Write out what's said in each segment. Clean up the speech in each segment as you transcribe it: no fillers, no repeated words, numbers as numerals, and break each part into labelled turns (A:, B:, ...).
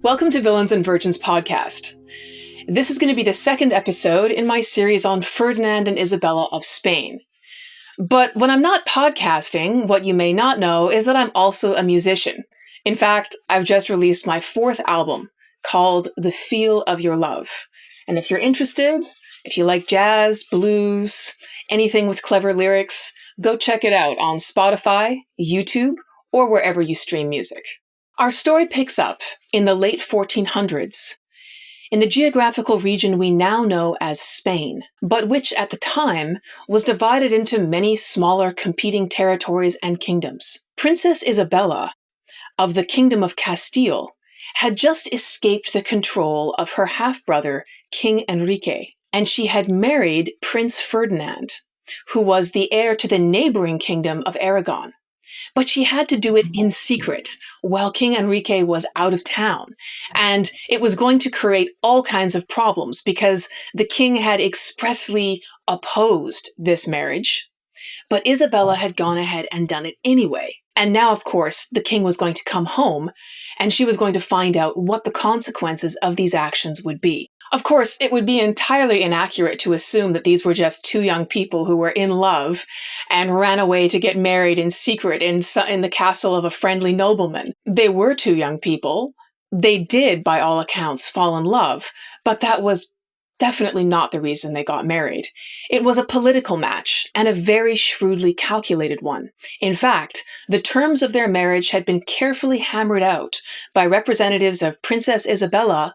A: Welcome to Villains and Virgins podcast. This is going to be the second episode in my series on Ferdinand and Isabella of Spain. But when I'm not podcasting, what you may not know is that I'm also a musician. In fact, I've just released my fourth album called The Feel of Your Love. And if you're interested, if you like jazz, blues, anything with clever lyrics, go check it out on Spotify, YouTube, or wherever you stream music. Our story picks up in the late 1400s, in the geographical region we now know as Spain, but which at the time was divided into many smaller competing territories and kingdoms. Princess Isabella of the Kingdom of Castile had just escaped the control of her half-brother, King Enrique, and she had married Prince Ferdinand, who was the heir to the neighboring Kingdom of Aragon. But she had to do it in secret while King Enrique was out of town. And it was going to create all kinds of problems because the king had expressly opposed this marriage. But Isabella had gone ahead and done it anyway. And now, of course, the king was going to come home and she was going to find out what the consequences of these actions would be. Of course, it would be entirely inaccurate to assume that these were just two young people who were in love and ran away to get married in secret in the castle of a friendly nobleman. They were two young people. They did, by all accounts, fall in love, but that was definitely not the reason they got married. It was a political match, and a very shrewdly calculated one. In fact, the terms of their marriage had been carefully hammered out by representatives of Princess Isabella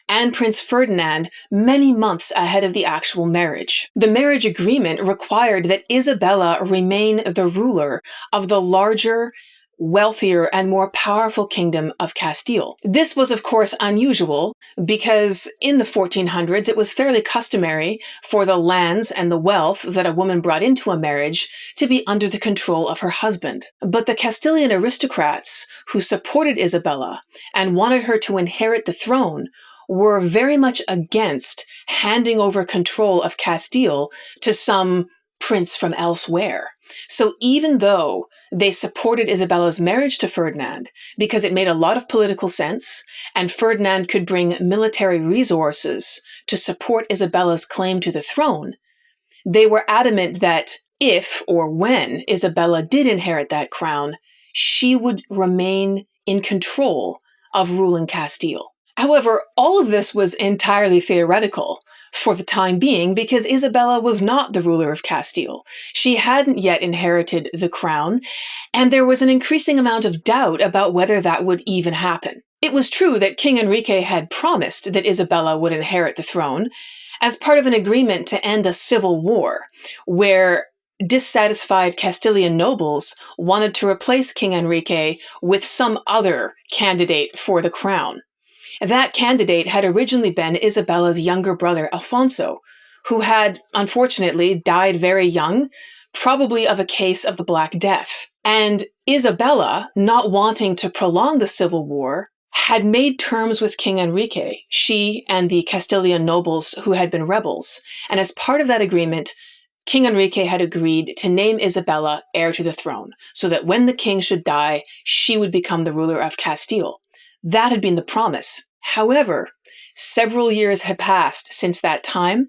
A: and Prince Ferdinand many months ahead of the actual marriage. The marriage agreement required that Isabella remain the ruler of the larger, wealthier, and more powerful kingdom of Castile. This was, of course, unusual because in the 1400s, it was fairly customary for the lands and the wealth that a woman brought into a marriage to be under the control of her husband. But the Castilian aristocrats who supported Isabella and wanted her to inherit the throne were very much against handing over control of Castile to some prince from elsewhere. So even though they supported Isabella's marriage to Ferdinand because it made a lot of political sense, and Ferdinand could bring military resources to support Isabella's claim to the throne, they were adamant that if or when Isabella did inherit that crown, she would remain in control of ruling Castile. However, all of this was entirely theoretical for the time being because Isabella was not the ruler of Castile. She hadn't yet inherited the crown, and there was an increasing amount of doubt about whether that would even happen. It was true that King Enrique had promised that Isabella would inherit the throne as part of an agreement to end a civil war, where dissatisfied Castilian nobles wanted to replace King Enrique with some other candidate for the crown. That candidate had originally been Isabella's younger brother, Alfonso, who had, unfortunately, died very young, probably of a case of the Black Death. And Isabella, not wanting to prolong the civil war, had made terms with King Enrique, she and the Castilian nobles who had been rebels. And as part of that agreement, King Enrique had agreed to name Isabella heir to the throne, so that when the king should die, she would become the ruler of Castile. That had been the promise. However, several years had passed since that time,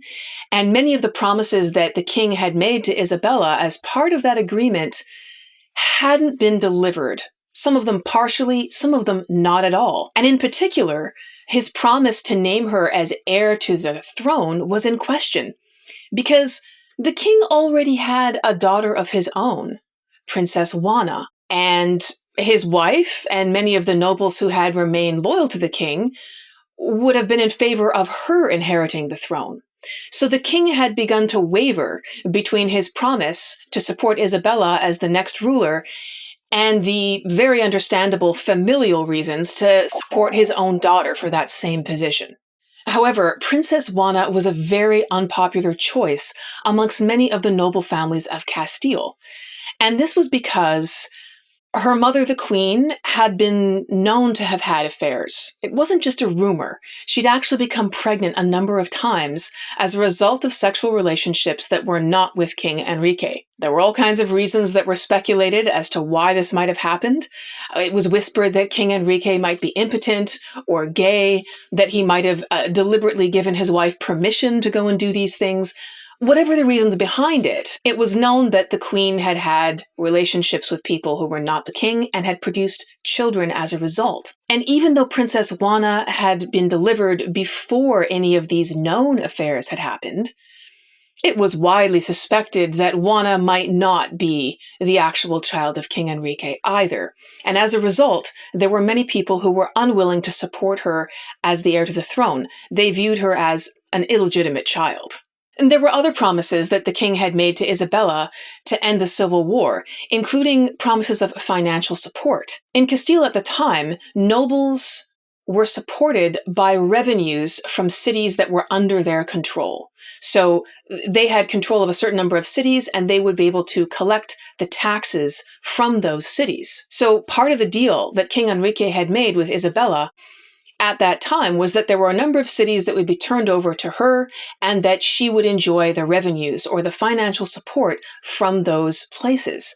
A: and many of the promises that the king had made to Isabella as part of that agreement hadn't been delivered. Some of them partially, some of them not at all. And in particular, his promise to name her as heir to the throne was in question, because the king already had a daughter of his own, Princess Juana, and his wife and many of the nobles who had remained loyal to the king would have been in favor of her inheriting the throne. So the king had begun to waver between his promise to support Isabella as the next ruler and the very understandable familial reasons to support his own daughter for that same position. However, Princess Juana was a very unpopular choice amongst many of the noble families of Castile. And this was because Her mother, the queen, had been known to have had affairs. It wasn't just a rumor. She'd actually become pregnant a number of times as a result of sexual relationships that were not with King Enrique. There were all kinds of reasons that were speculated as to why this might have happened. It was whispered that King Enrique might be impotent or gay, that he might have deliberately given his wife permission to go and do these things. Whatever the reasons behind it, it was known that the queen had had relationships with people who were not the king and had produced children as a result. And even though Princess Juana had been delivered before any of these known affairs had happened, it was widely suspected that Juana might not be the actual child of King Enrique either. And as a result, there were many people who were unwilling to support her as the heir to the throne. They viewed her as an illegitimate child. And there were other promises that the king had made to Isabella to end the civil war, including promises of financial support. In Castile at the time, nobles were supported by revenues from cities that were under their control. So they had control of a certain number of cities, and they would be able to collect the taxes from those cities. So part of the deal that King Enrique had made with Isabella at that time was that there were a number of cities that would be turned over to her and that she would enjoy the revenues or the financial support from those places.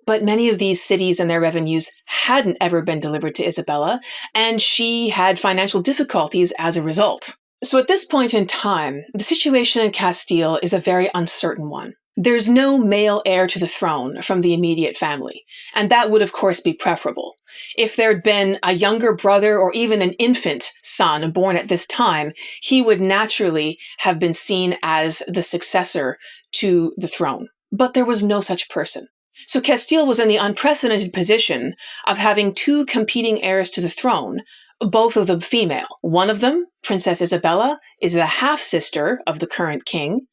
A: But many of these cities and their revenues hadn't ever been delivered to Isabella, and she had financial difficulties as a result. So at this point in time, the situation in Castile is a very uncertain one. There's no male heir to the throne from the immediate family, and that would of course be preferable. If there'd been a younger brother or even an infant son born at this time, he would naturally have been seen as the successor to the throne. But there was no such person. So Castile was in the unprecedented position of having two competing heirs to the throne, both of them female. One of them, Princess Isabella, is the half-sister of the current king,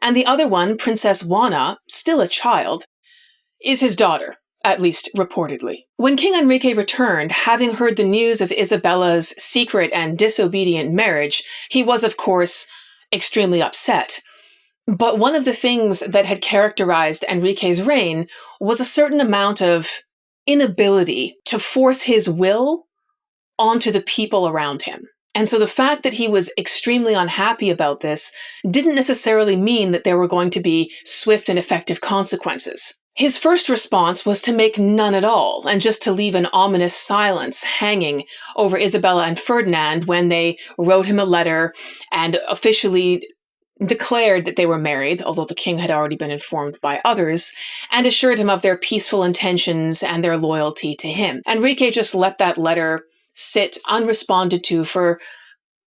A: and the other one, Princess Juana, still a child, is his daughter, at least reportedly. When King Enrique returned, having heard the news of Isabella's secret and disobedient marriage, he was, of course, extremely upset. But one of the things that had characterized Enrique's reign was a certain amount of inability to force his will onto the people around him. And so the fact that he was extremely unhappy about this didn't necessarily mean that there were going to be swift and effective consequences. His first response was to make none at all, and just to leave an ominous silence hanging over Isabella and Ferdinand when they wrote him a letter and officially declared that they were married, although the king had already been informed by others, and assured him of their peaceful intentions and their loyalty to him. Enrique just let that letter sit unresponded to for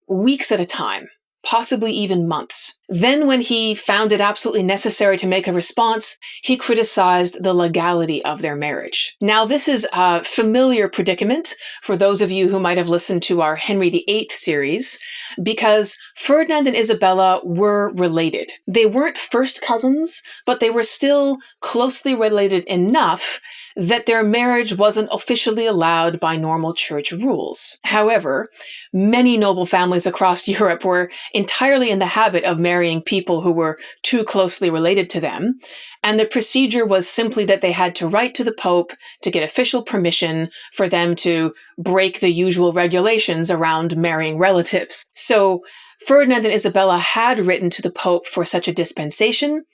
A: weeks at a time, possibly even months. Then when he found it absolutely necessary to make a response, he criticized the legality of their marriage. Now, this is a familiar predicament for those of you who might have listened to our Henry VIII series, because Ferdinand and Isabella were related. They weren't first cousins, but they were still closely related enough that their marriage wasn't officially allowed by normal church rules. However, many noble families across Europe were entirely in the habit of marrying people who were too closely related to them, and the procedure was simply that they had to write to the Pope to get official permission for them to break the usual regulations around marrying relatives. So Ferdinand and Isabella had written to the Pope for such a dispensation,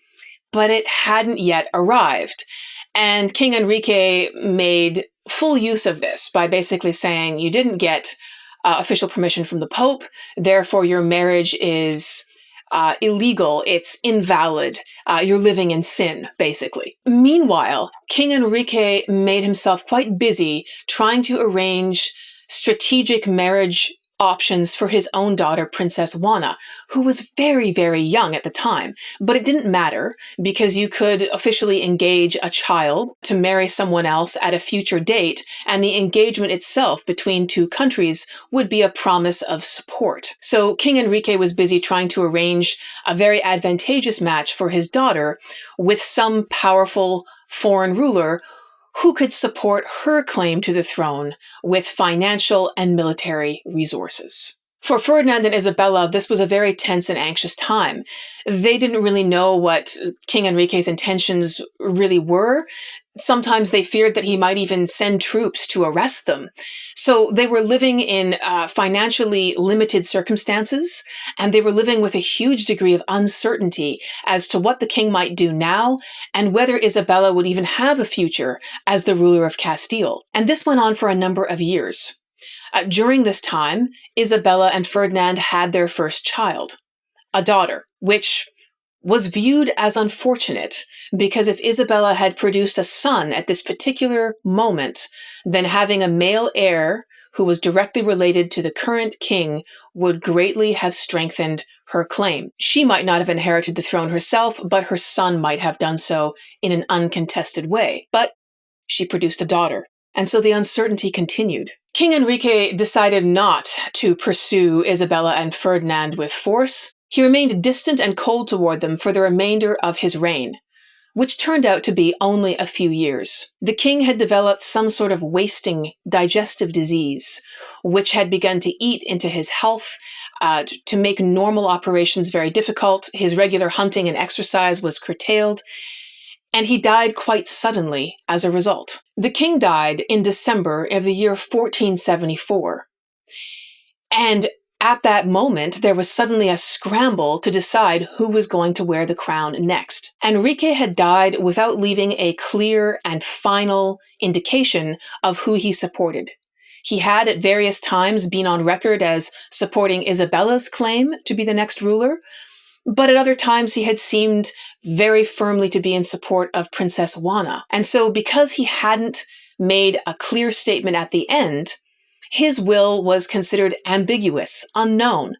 A: but it hadn't yet arrived. And King Enrique made full use of this by basically saying, you didn't get official permission from the Pope, therefore your marriage is illegal, it's invalid, you're living in sin, basically. Meanwhile, King Enrique made himself quite busy trying to arrange strategic marriage options for his own daughter, Princess Juana, who was very, very young at the time. But it didn't matter, because you could officially engage a child to marry someone else at a future date, and the engagement itself between two countries would be a promise of support. So King Enrique was busy trying to arrange a very advantageous match for his daughter with some powerful foreign ruler who could support her claim to the throne with financial and military resources. For Ferdinand and Isabella, this was a very tense and anxious time. They didn't really know what King Enrique's intentions really were. Sometimes they feared that he might even send troops to arrest them. So they were living in financially limited circumstances, and they were living with a huge degree of uncertainty as to what the king might do now and whether Isabella would even have a future as the ruler of Castile. And this went on for a number of years. During this time, Isabella and Ferdinand had their first child, a daughter, which was viewed as unfortunate, because if Isabella had produced a son at this particular moment, then having a male heir who was directly related to the current king would greatly have strengthened her claim. She might not have inherited the throne herself, but her son might have done so in an uncontested way. But she produced a daughter, and so the uncertainty continued. King Enrique decided not to pursue Isabella and Ferdinand with force. He remained distant and cold toward them for the remainder of his reign, which turned out to be only a few years. The king had developed some sort of wasting digestive disease, which had begun to eat into his health, to make normal operations very difficult. His regular hunting and exercise was curtailed, and he died quite suddenly as a result. The king died in December of the year 1474. And at that moment, there was suddenly a scramble to decide who was going to wear the crown next. Enrique had died without leaving a clear and final indication of who he supported. He had at various times been on record as supporting Isabella's claim to be the next ruler, but at other times he had seemed very firmly to be in support of Princess Juana. And so because he hadn't made a clear statement at the end, his will was considered ambiguous, unknown.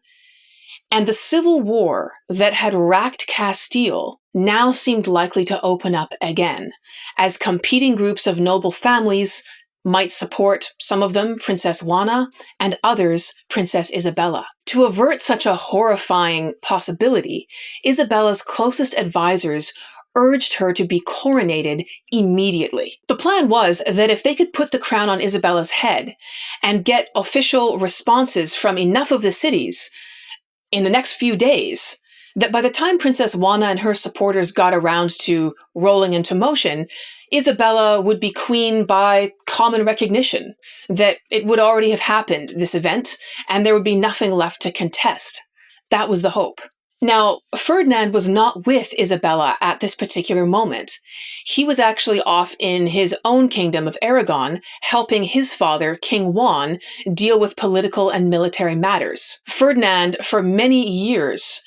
A: And the civil war that had racked Castile now seemed likely to open up again, as competing groups of noble families might support, some of them Princess Juana, and others Princess Isabella. To avert such a horrifying possibility, Isabella's closest advisors urged her to be coronated immediately. The plan was that if they could put the crown on Isabella's head and get official responses from enough of the cities in the next few days, that by the time Princess Juana and her supporters got around to rolling into motion, Isabella would be queen by common recognition, that it would already have happened, this event, and there would be nothing left to contest. That was the hope. Now, Ferdinand was not with Isabella at this particular moment. He was actually off in his own kingdom of Aragon, helping his father, King Juan, deal with political and military matters. Ferdinand, for many years,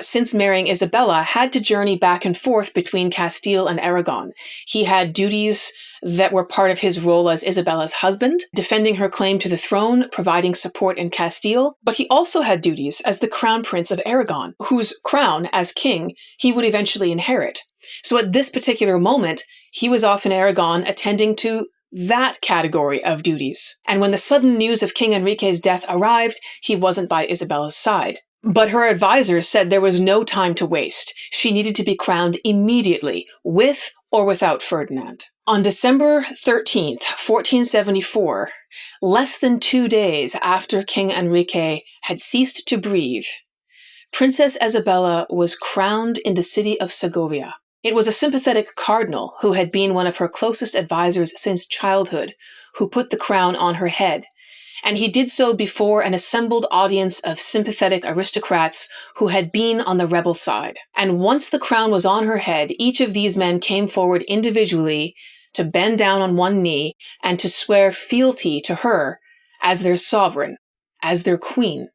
A: since marrying Isabella, had to journey back and forth between Castile and Aragon. He had duties that were part of his role as Isabella's husband, defending her claim to the throne, providing support in Castile, but he also had duties as the Crown Prince of Aragon, whose crown, as king, he would eventually inherit. So at this particular moment, he was off in Aragon attending to that category of duties. And when the sudden news of King Enrique's death arrived, he wasn't by Isabella's side. But her advisors said there was no time to waste. She needed to be crowned immediately, with or without Ferdinand. On December 13th, 1474, less than 2 days after King Enrique had ceased to breathe, Princess Isabella was crowned in the city of Segovia. It was a sympathetic cardinal who had been one of her closest advisors since childhood who put the crown on her head, and he did so before an assembled audience of sympathetic aristocrats who had been on the rebel side. And once the crown was on her head, each of these men came forward individually to bend down on one knee and to swear fealty to her as their sovereign, as their queen,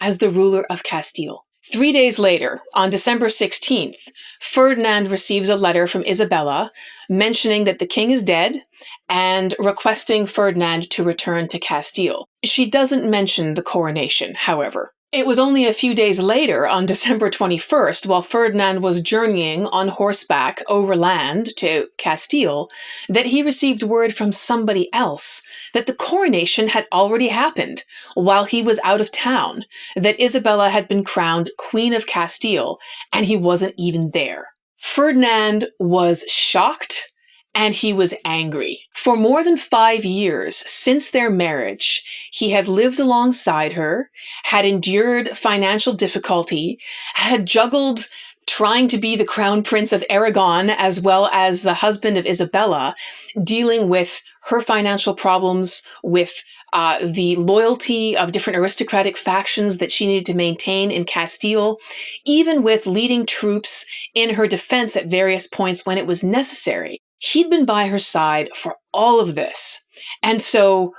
A: as the ruler of Castile. 3 days later, on December 16th, Ferdinand receives a letter from Isabella mentioning that the king is dead and requesting Ferdinand to return to Castile. She doesn't mention the coronation, however. It was only a few days later, on December 21st, while Ferdinand was journeying on horseback overland to Castile, that he received word from somebody else that the coronation had already happened while he was out of town, that Isabella had been crowned Queen of Castile, and he wasn't even there. Ferdinand was shocked, and he was angry. For more than 5 years since their marriage, he had lived alongside her, had endured financial difficulty, had juggled trying to be the crown prince of Aragon as well as the husband of Isabella, dealing with her financial problems, with the loyalty of different aristocratic factions that she needed to maintain in Castile, even with leading troops in her defense at various points when it was necessary. He'd been by her side for all of this. And so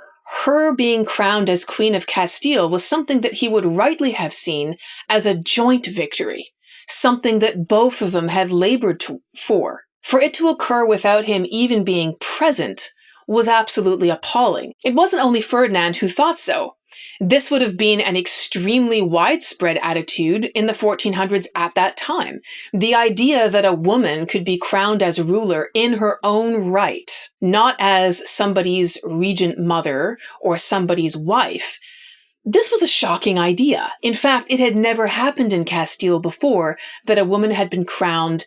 A: her being crowned as Queen of Castile was something that he would rightly have seen as a joint victory, something that both of them had labored for. For it to occur without him even being present was absolutely appalling. It wasn't only Ferdinand who thought so. This would have been an extremely widespread attitude in the 1400s at that time. The idea that a woman could be crowned as ruler in her own right, not as somebody's regent mother or somebody's wife, this was a shocking idea. In fact, it had never happened in Castile before that a woman had been crowned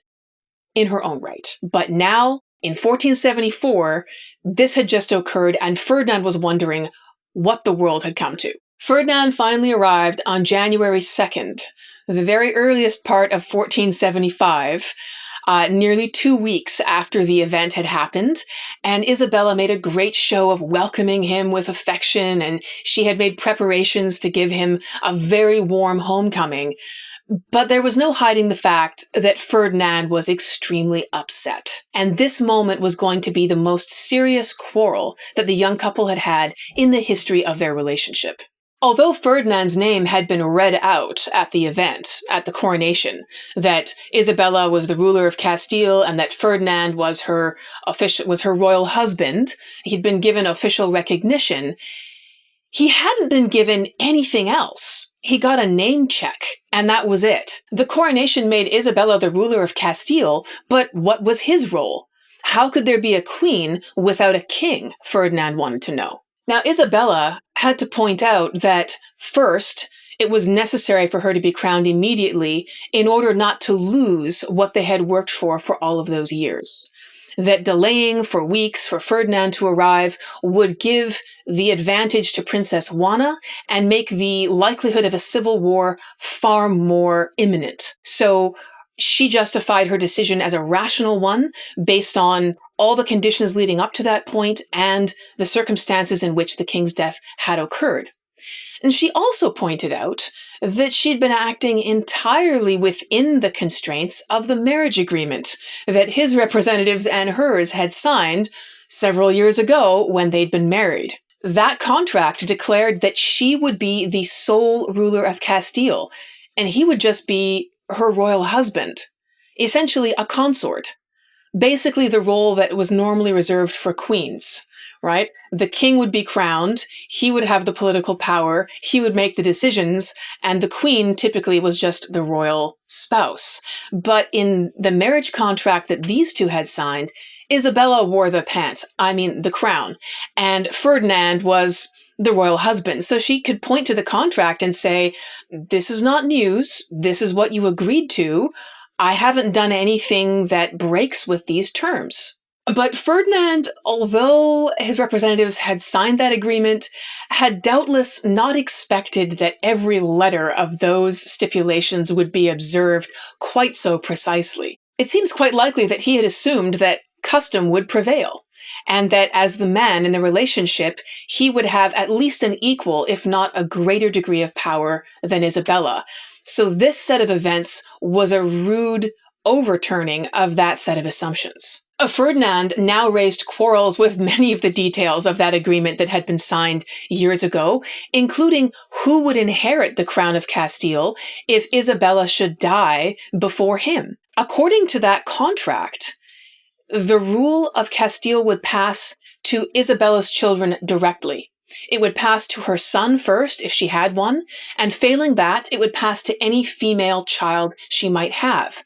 A: in her own right. But now, in 1474, this had just occurred and Ferdinand was wondering what the world had come to. Ferdinand finally arrived on January 2nd, the very earliest part of 1475, nearly 2 weeks after the event had happened, and Isabella made a great show of welcoming him with affection, and she had made preparations to give him a very warm homecoming. But there was no hiding the fact that Ferdinand was extremely upset, and this moment was going to be the most serious quarrel that the young couple had had in the history of their relationship. Although Ferdinand's name had been read out at the event, at the coronation, that Isabella was the ruler of Castile and that Ferdinand was her royal husband, he'd been given official recognition, he hadn't been given anything else. He got a name check, and that was it. The coronation made Isabella the ruler of Castile, but what was his role? How could there be a queen without a king? Ferdinand wanted to know. Now, Isabella had to point out that, first, it was necessary for her to be crowned immediately in order not to lose what they had worked for all of those years. That delaying for weeks for Ferdinand to arrive would give the advantage to Princess Juana and make the likelihood of a civil war far more imminent. So she justified her decision as a rational one based on all the conditions leading up to that point and the circumstances in which the king's death had occurred. And she also pointed out that she'd been acting entirely within the constraints of the marriage agreement that his representatives and hers had signed several years ago when they'd been married. That contract declared that she would be the sole ruler of Castile, and he would just be her royal husband, essentially a consort, basically the role that was normally reserved for queens. Right? The king would be crowned, he would have the political power, he would make the decisions, and the queen typically was just the royal spouse. But in the marriage contract that these two had signed, Isabella wore the crown, and Ferdinand was the royal husband. So she could point to the contract and say, this is not news, this is what you agreed to, I haven't done anything that breaks with these terms. But Ferdinand, although his representatives had signed that agreement, had doubtless not expected that every letter of those stipulations would be observed quite so precisely. It seems quite likely that he had assumed that custom would prevail, and that as the man in the relationship, he would have at least an equal, if not a greater degree of power than Isabella. So this set of events was a rude overturning of that set of assumptions. Ferdinand now raised quarrels with many of the details of that agreement that had been signed years ago, including who would inherit the crown of Castile if Isabella should die before him. According to that contract, the rule of Castile would pass to Isabella's children directly. It would pass to her son first, if she had one, and failing that, it would pass to any female child she might have.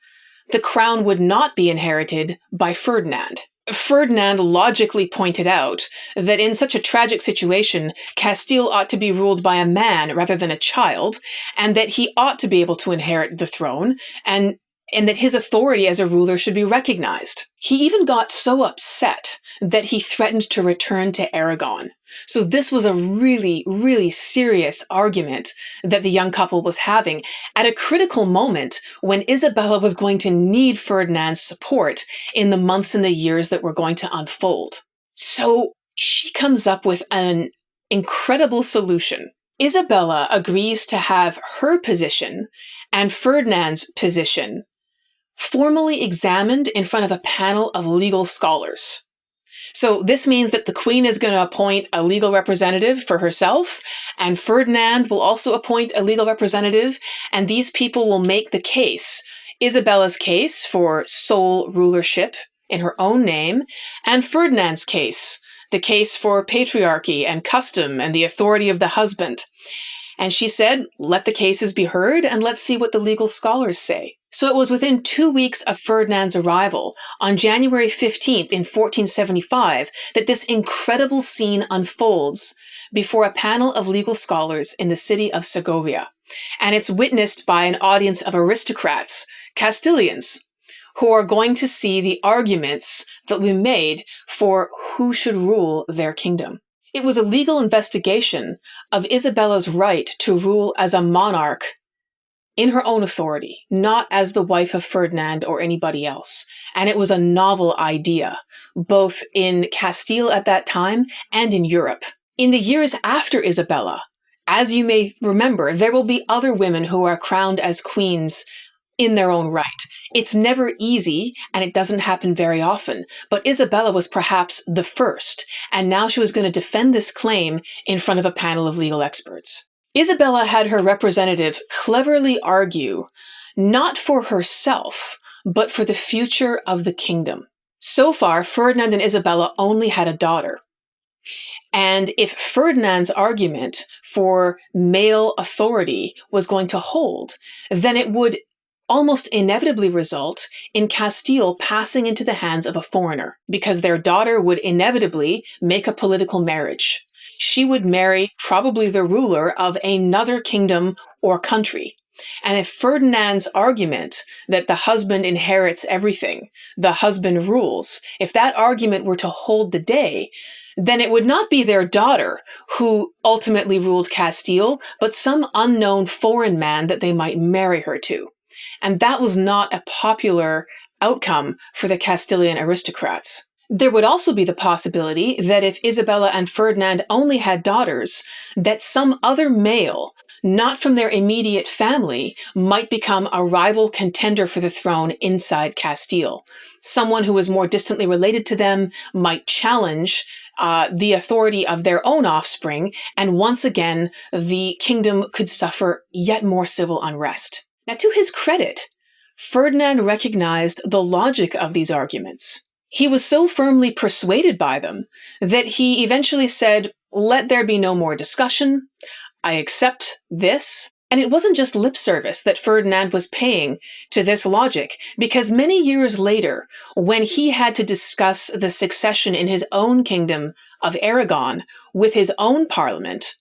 A: The crown would not be inherited by Ferdinand. Ferdinand logically pointed out that in such a tragic situation, Castile ought to be ruled by a man rather than a child, and that he ought to be able to inherit the throne, and and that his authority as a ruler should be recognized. He even got so upset that he threatened to return to Aragon. So this was a really, really serious argument that the young couple was having at a critical moment when Isabella was going to need Ferdinand's support in the months and the years that were going to unfold. So she comes up with an incredible solution. Isabella agrees to have her position and Ferdinand's position formally examined in front of a panel of legal scholars. So this means that the Queen is going to appoint a legal representative for herself, and Ferdinand will also appoint a legal representative, and these people will make the case, Isabella's case for sole rulership in her own name, and Ferdinand's case, the case for patriarchy and custom and the authority of the husband. And she said, let the cases be heard and let's see what the legal scholars say. So it was within 2 weeks of Ferdinand's arrival, on January 15th in 1475, that this incredible scene unfolds before a panel of legal scholars in the city of Segovia. And it's witnessed by an audience of aristocrats, Castilians, who are going to see the arguments that we made for who should rule their kingdom. It was a legal investigation of Isabella's right to rule as a monarch in her own authority, not as the wife of Ferdinand or anybody else. And it was a novel idea, both in Castile at that time and in Europe. In the years after Isabella, as you may remember, there will be other women who are crowned as queens in their own right. It's never easy, and it doesn't happen very often, but Isabella was perhaps the first, and now she was going to defend this claim in front of a panel of legal experts. Isabella had her representative cleverly argue, not for herself, but for the future of the kingdom. So far, Ferdinand and Isabella only had a daughter. And if Ferdinand's argument for male authority was going to hold, then it would almost inevitably result in Castile passing into the hands of a foreigner, because their daughter would inevitably make a political marriage. She would marry probably the ruler of another kingdom or country. And if Ferdinand's argument that the husband inherits everything, the husband rules, if that argument were to hold the day, then it would not be their daughter who ultimately ruled Castile, but some unknown foreign man that they might marry her to. And that was not a popular outcome for the Castilian aristocrats. There would also be the possibility that if Isabella and Ferdinand only had daughters, that some other male, not from their immediate family, might become a rival contender for the throne inside Castile. Someone who was more distantly related to them might challenge the authority of their own offspring, and once again, the kingdom could suffer yet more civil unrest. Now, to his credit, Ferdinand recognized the logic of these arguments. He was so firmly persuaded by them that he eventually said, let there be no more discussion. I accept this. And it wasn't just lip service that Ferdinand was paying to this logic, because many years later, when he had to discuss the succession in his own kingdom of Aragon with his own parliament,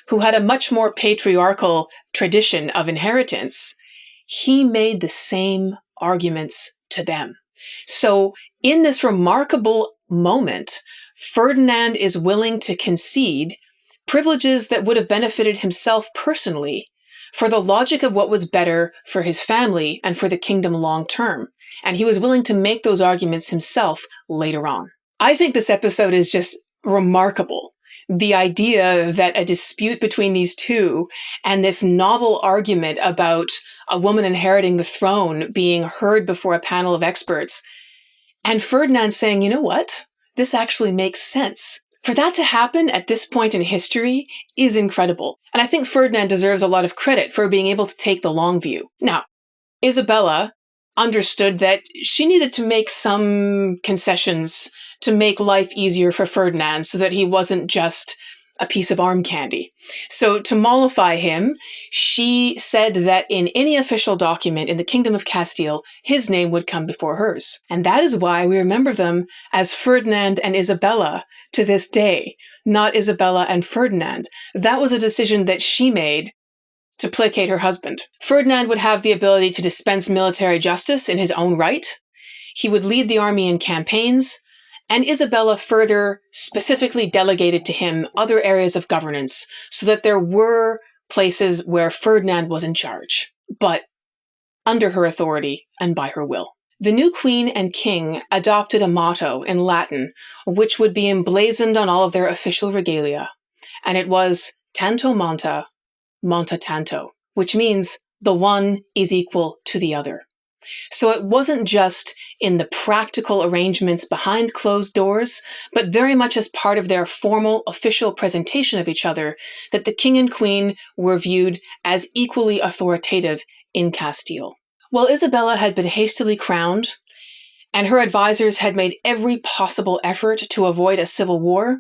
A: who had a much more patriarchal tradition of inheritance, he made the same arguments to them. So in this remarkable moment, Ferdinand is willing to concede privileges that would have benefited himself personally for the logic of what was better for his family and for the kingdom long term. And he was willing to make those arguments himself later on. I think this episode is just remarkable. The idea that a dispute between these two and this novel argument about a woman inheriting the throne being heard before a panel of experts, and Ferdinand saying, you know what? This actually makes sense. For that to happen at this point in history is incredible. And I think Ferdinand deserves a lot of credit for being able to take the long view. Now, Isabella understood that she needed to make some concessions to make life easier for Ferdinand so that he wasn't just a piece of arm candy. So to mollify him, she said that in any official document in the Kingdom of Castile, his name would come before hers. And that is why we remember them as Ferdinand and Isabella to this day, not Isabella and Ferdinand. That was a decision that she made to placate her husband. Ferdinand would have the ability to dispense military justice in his own right. He would lead the army in campaigns, and Isabella further specifically delegated to him other areas of governance so that there were places where Ferdinand was in charge, but under her authority and by her will. The new queen and king adopted a motto in Latin, which would be emblazoned on all of their official regalia, and it was tanto monta, monta tanto, which means the one is equal to the other. So it wasn't just in the practical arrangements behind closed doors, but very much as part of their formal official presentation of each other that the king and queen were viewed as equally authoritative in Castile. While Isabella had been hastily crowned, and her advisors had made every possible effort to avoid a civil war,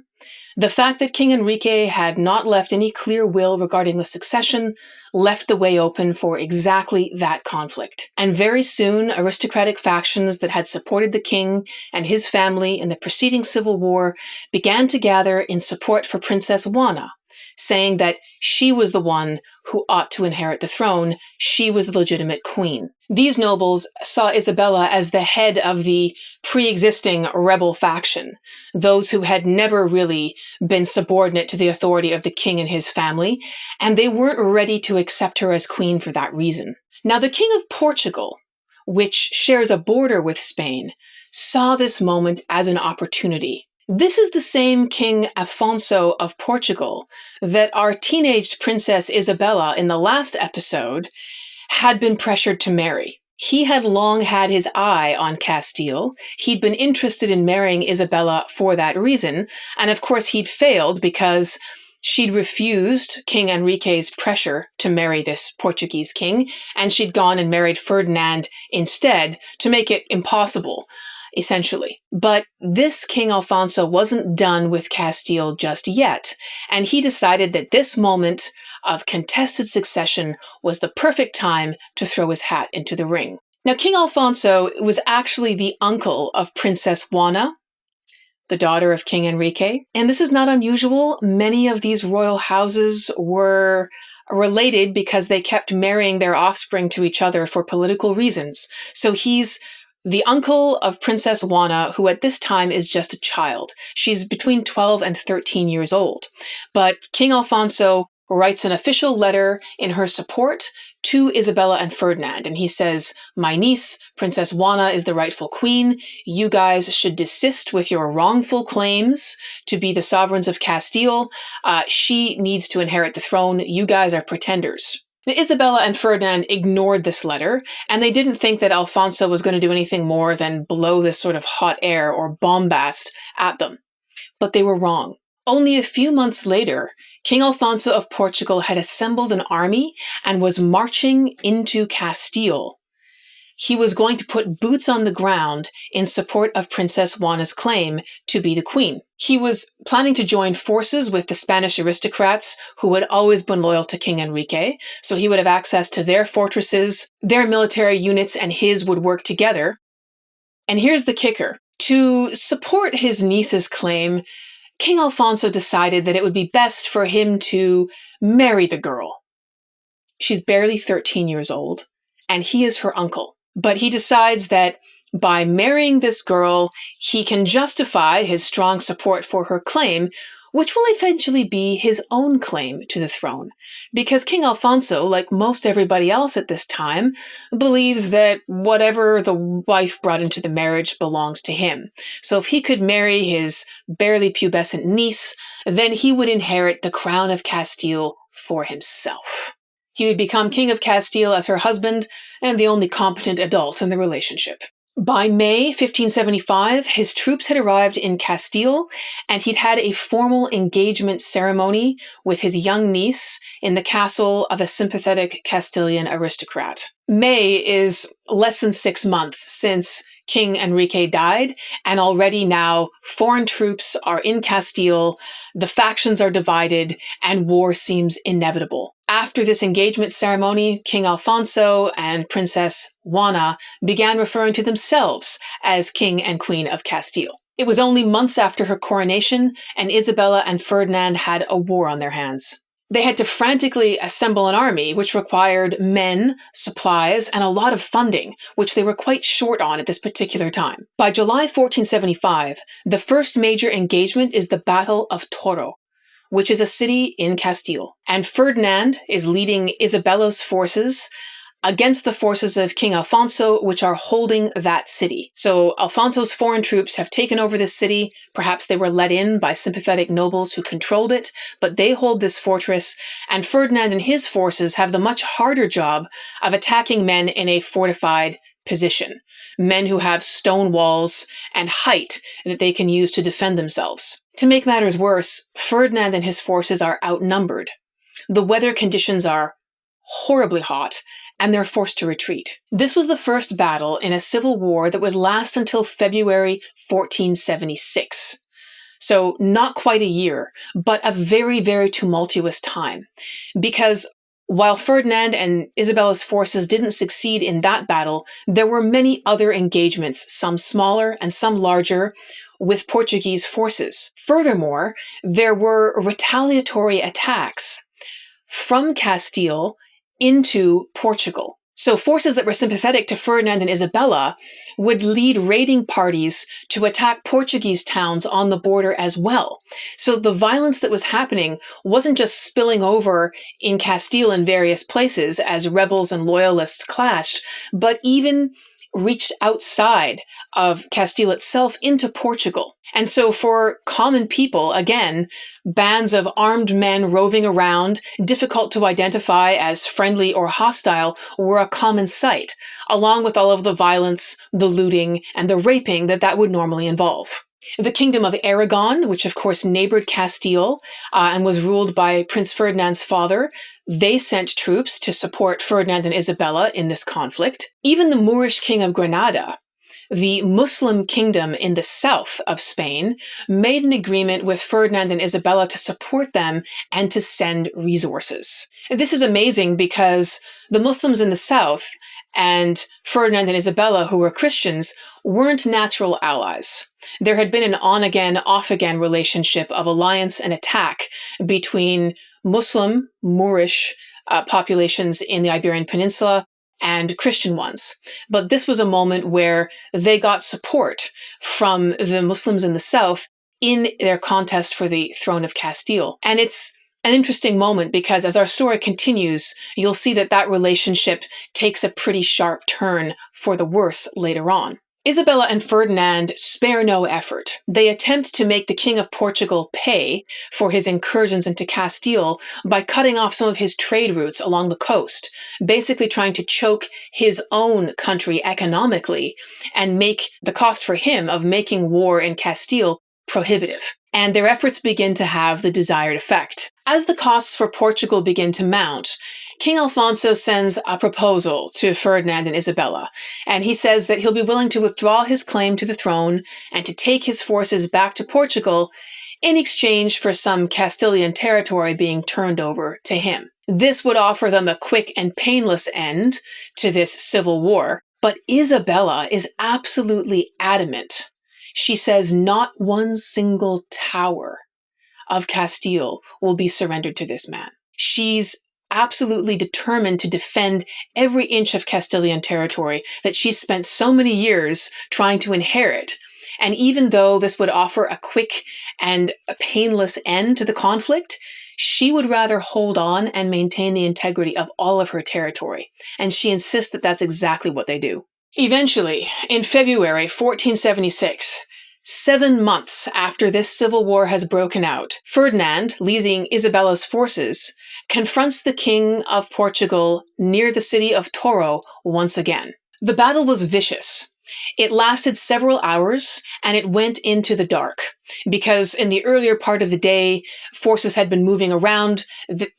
A: the fact that King Enrique had not left any clear will regarding the succession left the way open for exactly that conflict. And very soon, aristocratic factions that had supported the king and his family in the preceding civil war began to gather in support for Princess Juana, saying that she was the one who ought to inherit the throne, she was the legitimate queen. These nobles saw Isabella as the head of the pre-existing rebel faction, those who had never really been subordinate to the authority of the king and his family, and they weren't ready to accept her as queen for that reason. Now, the King of Portugal, which shares a border with Spain, saw this moment as an opportunity. This is the same King Afonso of Portugal that our teenaged Princess Isabella in the last episode had been pressured to marry. He had long had his eye on Castile. He'd been interested in marrying Isabella for that reason, and of course he'd failed because she'd refused King Enrique's pressure to marry this Portuguese king, and she'd gone and married Ferdinand instead to make it impossible, essentially. But this King Alfonso wasn't done with Castile just yet, and he decided that this moment of contested succession was the perfect time to throw his hat into the ring. Now, King Alfonso was actually the uncle of Princess Juana, the daughter of King Enrique, and this is not unusual. Many of these royal houses were related because they kept marrying their offspring to each other for political reasons. So he's the uncle of Princess Juana, who at this time is just a child. She's between 12 and 13 years old. But King Alfonso writes an official letter in her support to Isabella and Ferdinand, and he says, "My niece, Princess Juana, is the rightful queen. You guys should desist with your wrongful claims to be the sovereigns of Castile. She needs to inherit the throne. You guys are pretenders." Now, Isabella and Ferdinand ignored this letter, and they didn't think that Alfonso was going to do anything more than blow this sort of hot air or bombast at them. But they were wrong. Only a few months later, King Alfonso of Portugal had assembled an army and was marching into Castile. He was going to put boots on the ground in support of Princess Juana's claim to be the queen. He was planning to join forces with the Spanish aristocrats who had always been loyal to King Enrique, so he would have access to their fortresses, their military units and his would work together. And here's the kicker. To support his niece's claim, King Alfonso decided that it would be best for him to marry the girl. She's barely 13 years old, and he is her uncle. But he decides that by marrying this girl, he can justify his strong support for her claim, which will eventually be his own claim to the throne. Because King Alfonso, like most everybody else at this time, believes that whatever the wife brought into the marriage belongs to him. So if he could marry his barely pubescent niece, then he would inherit the crown of Castile for himself. He would become King of Castile as her husband and the only competent adult in the relationship. By May 1575, his troops had arrived in Castile, and he'd had a formal engagement ceremony with his young niece in the castle of a sympathetic Castilian aristocrat. May is less than 6 months since King Enrique died, and already now foreign troops are in Castile, the factions are divided, and war seems inevitable. After this engagement ceremony, King Alfonso and Princess Juana began referring to themselves as King and Queen of Castile. It was only months after her coronation, and Isabella and Ferdinand had a war on their hands. They had to frantically assemble an army, which required men, supplies, and a lot of funding, which they were quite short on at this particular time. By July 1475, the first major engagement is the Battle of Toro, which is a city in Castile. And Ferdinand is leading Isabella's forces against the forces of King Alfonso, which are holding that city. So Alfonso's foreign troops have taken over this city. Perhaps they were let in by sympathetic nobles who controlled it, but they hold this fortress, and Ferdinand and his forces have the much harder job of attacking men in a fortified position. Men who have stone walls and height that they can use to defend themselves. To make matters worse, Ferdinand and his forces are outnumbered. The weather conditions are horribly hot, and they're forced to retreat. This was the first battle in a civil war that would last until February 1476. So not quite a year, but a very, very tumultuous time. Because while Ferdinand and Isabella's forces didn't succeed in that battle, there were many other engagements, some smaller and some larger, with Portuguese forces. Furthermore, there were retaliatory attacks from Castile into Portugal. So forces that were sympathetic to Ferdinand and Isabella would lead raiding parties to attack Portuguese towns on the border as well. So the violence that was happening wasn't just spilling over in Castile in various places as rebels and loyalists clashed, but even reached outside of Castile itself into Portugal. And so for common people, again, bands of armed men roving around, difficult to identify as friendly or hostile, were a common sight, along with all of the violence, the looting, and the raping that would normally involve. The Kingdom of Aragon, which of course neighbored Castile and was ruled by Prince Ferdinand's father, they sent troops to support Ferdinand and Isabella in this conflict. Even the Moorish king of Granada, the Muslim kingdom in the south of Spain, made an agreement with Ferdinand and Isabella to support them and to send resources. And this is amazing because the Muslims in the south and Ferdinand and Isabella, who were Christians, weren't natural allies. There had been an on-again, off-again relationship of alliance and attack between Muslim, Moorish populations in the Iberian Peninsula and Christian ones. But this was a moment where they got support from the Muslims in the south in their contest for the throne of Castile. And it's an interesting moment because as our story continues, you'll see that relationship takes a pretty sharp turn for the worse later on. Isabella and Ferdinand spare no effort. They attempt to make the King of Portugal pay for his incursions into Castile by cutting off some of his trade routes along the coast, basically trying to choke his own country economically and make the cost for him of making war in Castile prohibitive. And their efforts begin to have the desired effect. As the costs for Portugal begin to mount, King Alfonso sends a proposal to Ferdinand and Isabella, and he says that he'll be willing to withdraw his claim to the throne and to take his forces back to Portugal in exchange for some Castilian territory being turned over to him. This would offer them a quick and painless end to this civil war, but Isabella is absolutely adamant. She says not one single tower of Castile will be surrendered to this man. She's absolutely determined to defend every inch of Castilian territory that she's spent so many years trying to inherit. And even though this would offer a quick and a painless end to the conflict, she would rather hold on and maintain the integrity of all of her territory. And she insists that that's exactly what they do. Eventually, in February 1476, 7 months after this civil war has broken out, Ferdinand, leading Isabella's forces, confronts the King of Portugal near the city of Toro once again. The battle was vicious. It lasted several hours, and it went into the dark, because in the earlier part of the day, forces had been moving around,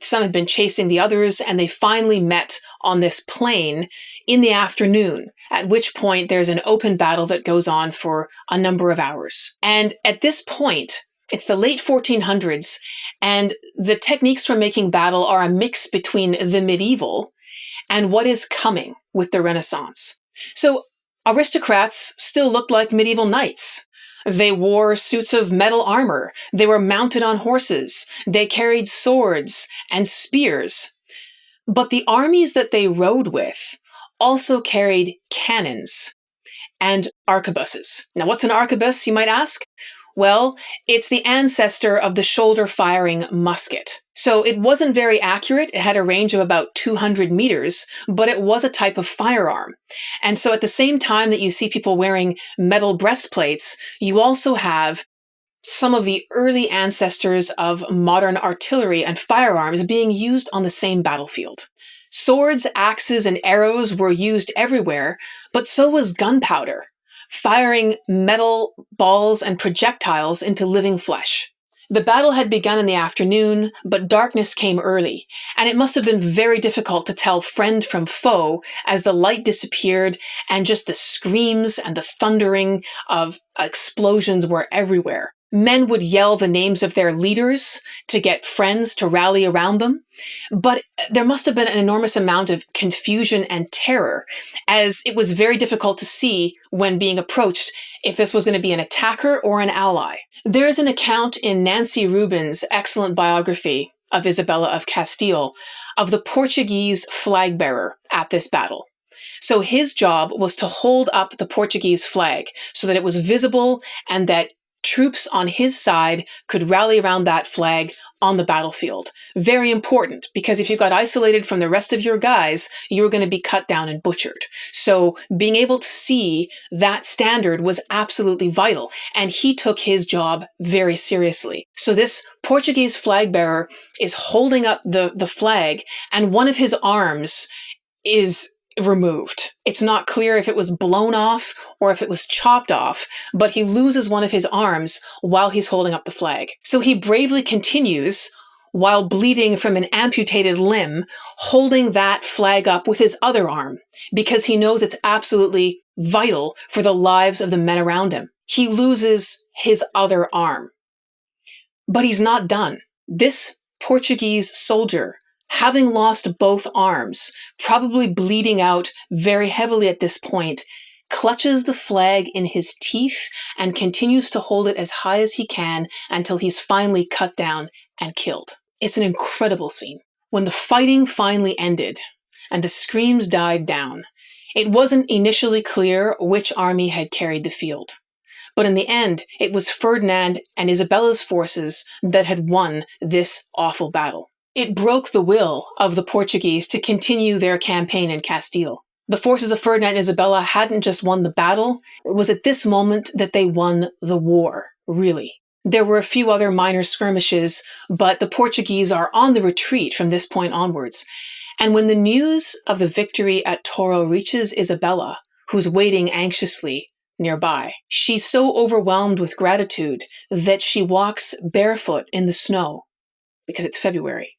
A: some had been chasing the others, and they finally met on this plain in the afternoon, at which point there's an open battle that goes on for a number of hours. And at this point, it's the late 1400s, and the techniques for making battle are a mix between the medieval and what is coming with the Renaissance. So aristocrats still looked like medieval knights. They wore suits of metal armor. They were mounted on horses. They carried swords and spears. But the armies that they rode with also carried cannons and arquebuses. Now, what's an arquebus, you might ask? Well, it's the ancestor of the shoulder-firing musket. So it wasn't very accurate. It had a range of about 200 meters, but it was a type of firearm. And so at the same time that you see people wearing metal breastplates, you also have some of the early ancestors of modern artillery and firearms being used on the same battlefield. Swords, axes, and arrows were used everywhere, but so was gunpowder, firing metal balls and projectiles into living flesh. The battle had begun in the afternoon, but darkness came early, and it must have been very difficult to tell friend from foe as the light disappeared and just the screams and the thundering of explosions were everywhere. Men would yell the names of their leaders to get friends to rally around them, but there must have been an enormous amount of confusion and terror, as it was very difficult to see when being approached if this was going to be an attacker or an ally. There is an account in Nancy Rubin's excellent biography of Isabella of Castile of the Portuguese flag bearer at this battle. So his job was to hold up the Portuguese flag so that it was visible and that troops on his side could rally around that flag on the battlefield. Very important, because if you got isolated from the rest of your guys, you were going to be cut down and butchered. So being able to see that standard was absolutely vital, and he took his job very seriously. So this Portuguese flag bearer is holding up the flag, and one of his arms is removed. It's not clear if it was blown off or if it was chopped off, but he loses one of his arms while he's holding up the flag. So he bravely continues, while bleeding from an amputated limb, holding that flag up with his other arm, because he knows it's absolutely vital for the lives of the men around him. He loses his other arm. But he's not done. This Portuguese soldier, having lost both arms, probably bleeding out very heavily at this point, clutches the flag in his teeth and continues to hold it as high as he can until he's finally cut down and killed. It's an incredible scene. When the fighting finally ended and the screams died down, it wasn't initially clear which army had carried the field. But in the end, it was Ferdinand and Isabella's forces that had won this awful battle. It broke the will of the Portuguese to continue their campaign in Castile. The forces of Ferdinand and Isabella hadn't just won the battle, it was at this moment that they won the war, really. There were a few other minor skirmishes, but the Portuguese are on the retreat from this point onwards. And when the news of the victory at Toro reaches Isabella, who's waiting anxiously nearby, she's so overwhelmed with gratitude that she walks barefoot in the snow, because it's February,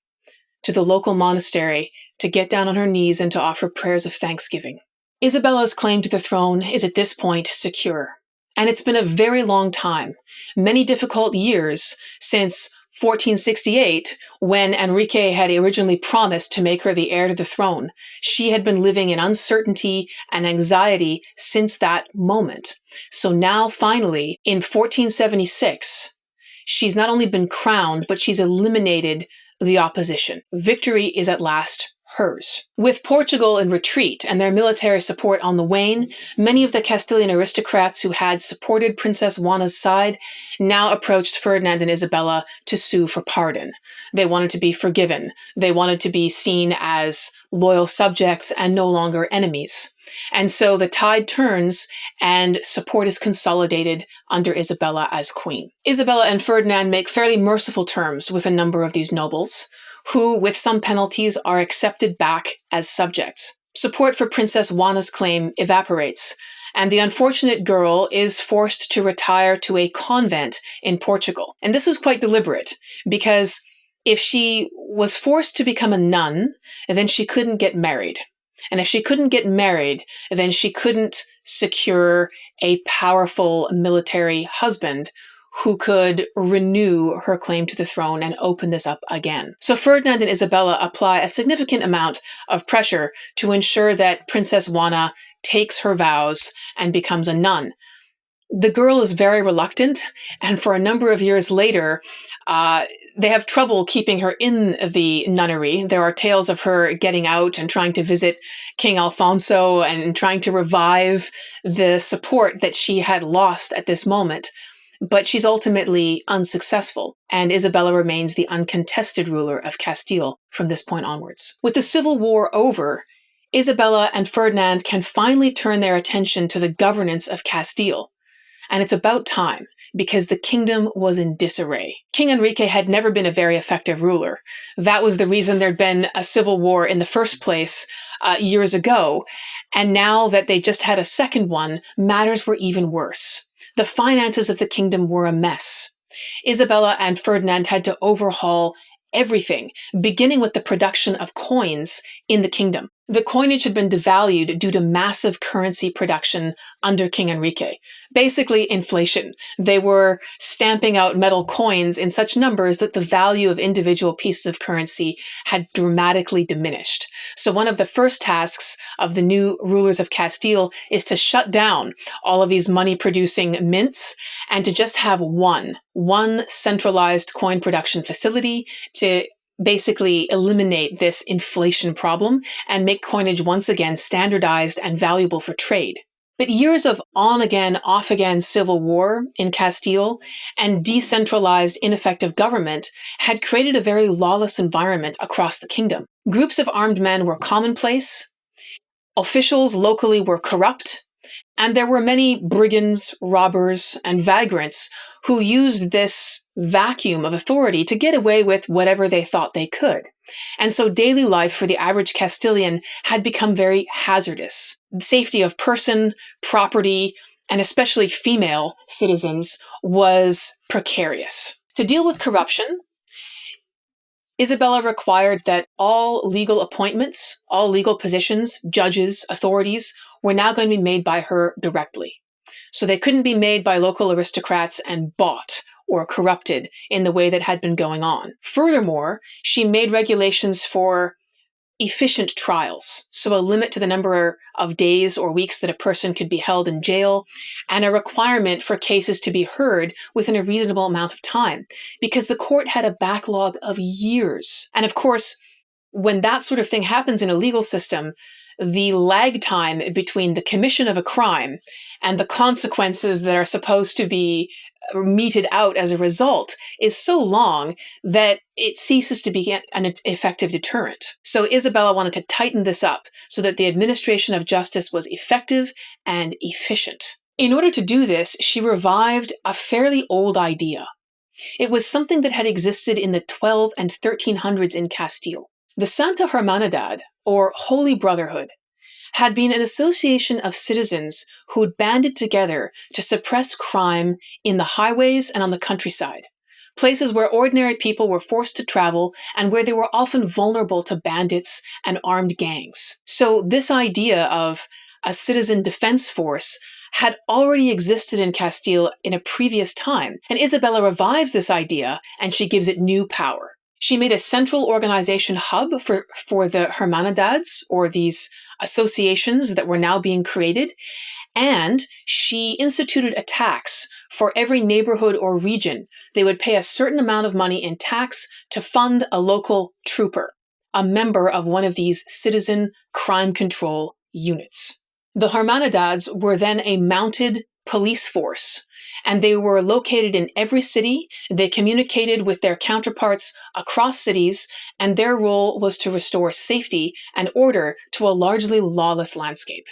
A: to the local monastery to get down on her knees and to offer prayers of thanksgiving. Isabella's claim to the throne is at this point secure. And it's been a very long time, many difficult years since 1468, when Enrique had originally promised to make her the heir to the throne. She had been living in uncertainty and anxiety since that moment. So now, finally, in 1476, she's not only been crowned, but she's eliminated the opposition. Victory is at last hers. With Portugal in retreat and their military support on the wane, many of the Castilian aristocrats who had supported Princess Juana's side now approached Ferdinand and Isabella to sue for pardon. They wanted to be forgiven. They wanted to be seen as loyal subjects and no longer enemies. And so the tide turns and support is consolidated under Isabella as queen. Isabella and Ferdinand make fairly merciful terms with a number of these nobles, who, with some penalties, are accepted back as subjects. Support for Princess Juana's claim evaporates, and the unfortunate girl is forced to retire to a convent in Portugal. And this was quite deliberate, because if she was forced to become a nun, then she couldn't get married. And if she couldn't get married, then she couldn't secure a powerful military husband who could renew her claim to the throne and open this up again. So Ferdinand and Isabella apply a significant amount of pressure to ensure that Princess Juana takes her vows and becomes a nun. The girl is very reluctant, and for a number of years later, they have trouble keeping her in the nunnery. There are tales of her getting out and trying to visit King Alfonso and trying to revive the support that she had lost at this moment. But she's ultimately unsuccessful, and Isabella remains the uncontested ruler of Castile from this point onwards. With the civil war over, Isabella and Ferdinand can finally turn their attention to the governance of Castile. And it's about time, because the kingdom was in disarray. King Enrique had never been a very effective ruler. That was the reason there'd been a civil war in the first place years ago. And now that they just had a second one, matters were even worse. The finances of the kingdom were a mess. Isabella and Ferdinand had to overhaul everything, beginning with the production of coins in the kingdom. The coinage had been devalued due to massive currency production under King Enrique. Basically, inflation. They were stamping out metal coins in such numbers that the value of individual pieces of currency had dramatically diminished. So one of the first tasks of the new rulers of Castile is to shut down all of these money-producing mints and to just have one centralized coin production facility to basically eliminate this inflation problem and make coinage once again standardized and valuable for trade. But years of on-again, off-again civil war in Castile and decentralized, ineffective government had created a very lawless environment across the kingdom. Groups of armed men were commonplace, officials locally were corrupt, and there were many brigands, robbers, and vagrants who used this vacuum of authority to get away with whatever they thought they could. And so daily life for the average Castilian had become very hazardous. Safety of person, property, and especially female citizens was precarious. To deal with corruption, Isabella required that all legal appointments, all legal positions, judges, authorities, were now going to be made by her directly. So they couldn't be made by local aristocrats and bought or corrupted in the way that had been going on. Furthermore, she made regulations for efficient trials, so a limit to the number of days or weeks that a person could be held in jail, and a requirement for cases to be heard within a reasonable amount of time, because the court had a backlog of years. And of course, when that sort of thing happens in a legal system, the lag time between the commission of a crime and the consequences that are supposed to be meted out as a result is so long that it ceases to be an effective deterrent. So Isabella wanted to tighten this up so that the administration of justice was effective and efficient. In order to do this, she revived a fairly old idea. It was something that had existed in the 12 and 1300s in Castile. The Santa Hermandad, or Holy Brotherhood, had been an association of citizens who'd banded together to suppress crime in the highways and on the countryside, places where ordinary people were forced to travel and where they were often vulnerable to bandits and armed gangs. So this idea of a citizen defense force had already existed in Castile in a previous time, and Isabella revives this idea and she gives it new power. She made a central organization hub for the Hermandades, or these associations that were now being created, and she instituted a tax for every neighborhood or region. They would pay a certain amount of money in tax to fund a local trooper, a member of one of these citizen crime control units. The Hermandades were then a mounted police force, and they were located in every city. They communicated with their counterparts across cities, and their role was to restore safety and order to a largely lawless landscape.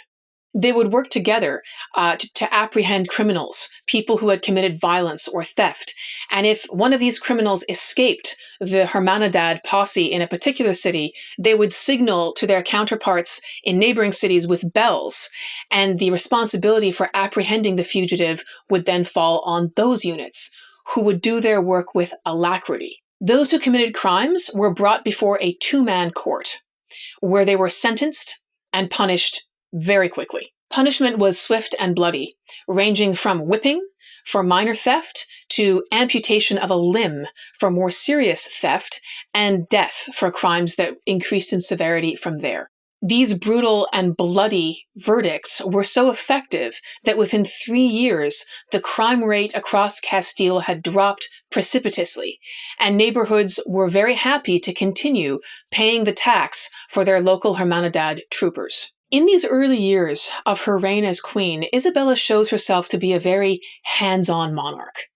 A: They would work together to apprehend criminals, people who had committed violence or theft. And if one of these criminals escaped the Hermandad posse in a particular city, they would signal to their counterparts in neighboring cities with bells, and the responsibility for apprehending the fugitive would then fall on those units, who would do their work with alacrity. Those who committed crimes were brought before a two-man court, where they were sentenced and punished very quickly. Punishment was swift and bloody, ranging from whipping for minor theft to amputation of a limb for more serious theft, and death for crimes that increased in severity from there. These brutal and bloody verdicts were so effective that within 3 years, the crime rate across Castile had dropped precipitously, and neighborhoods were very happy to continue paying the tax for their local Hermandad troopers. In these early years of her reign as queen, Isabella shows herself to be a very hands-on monarch.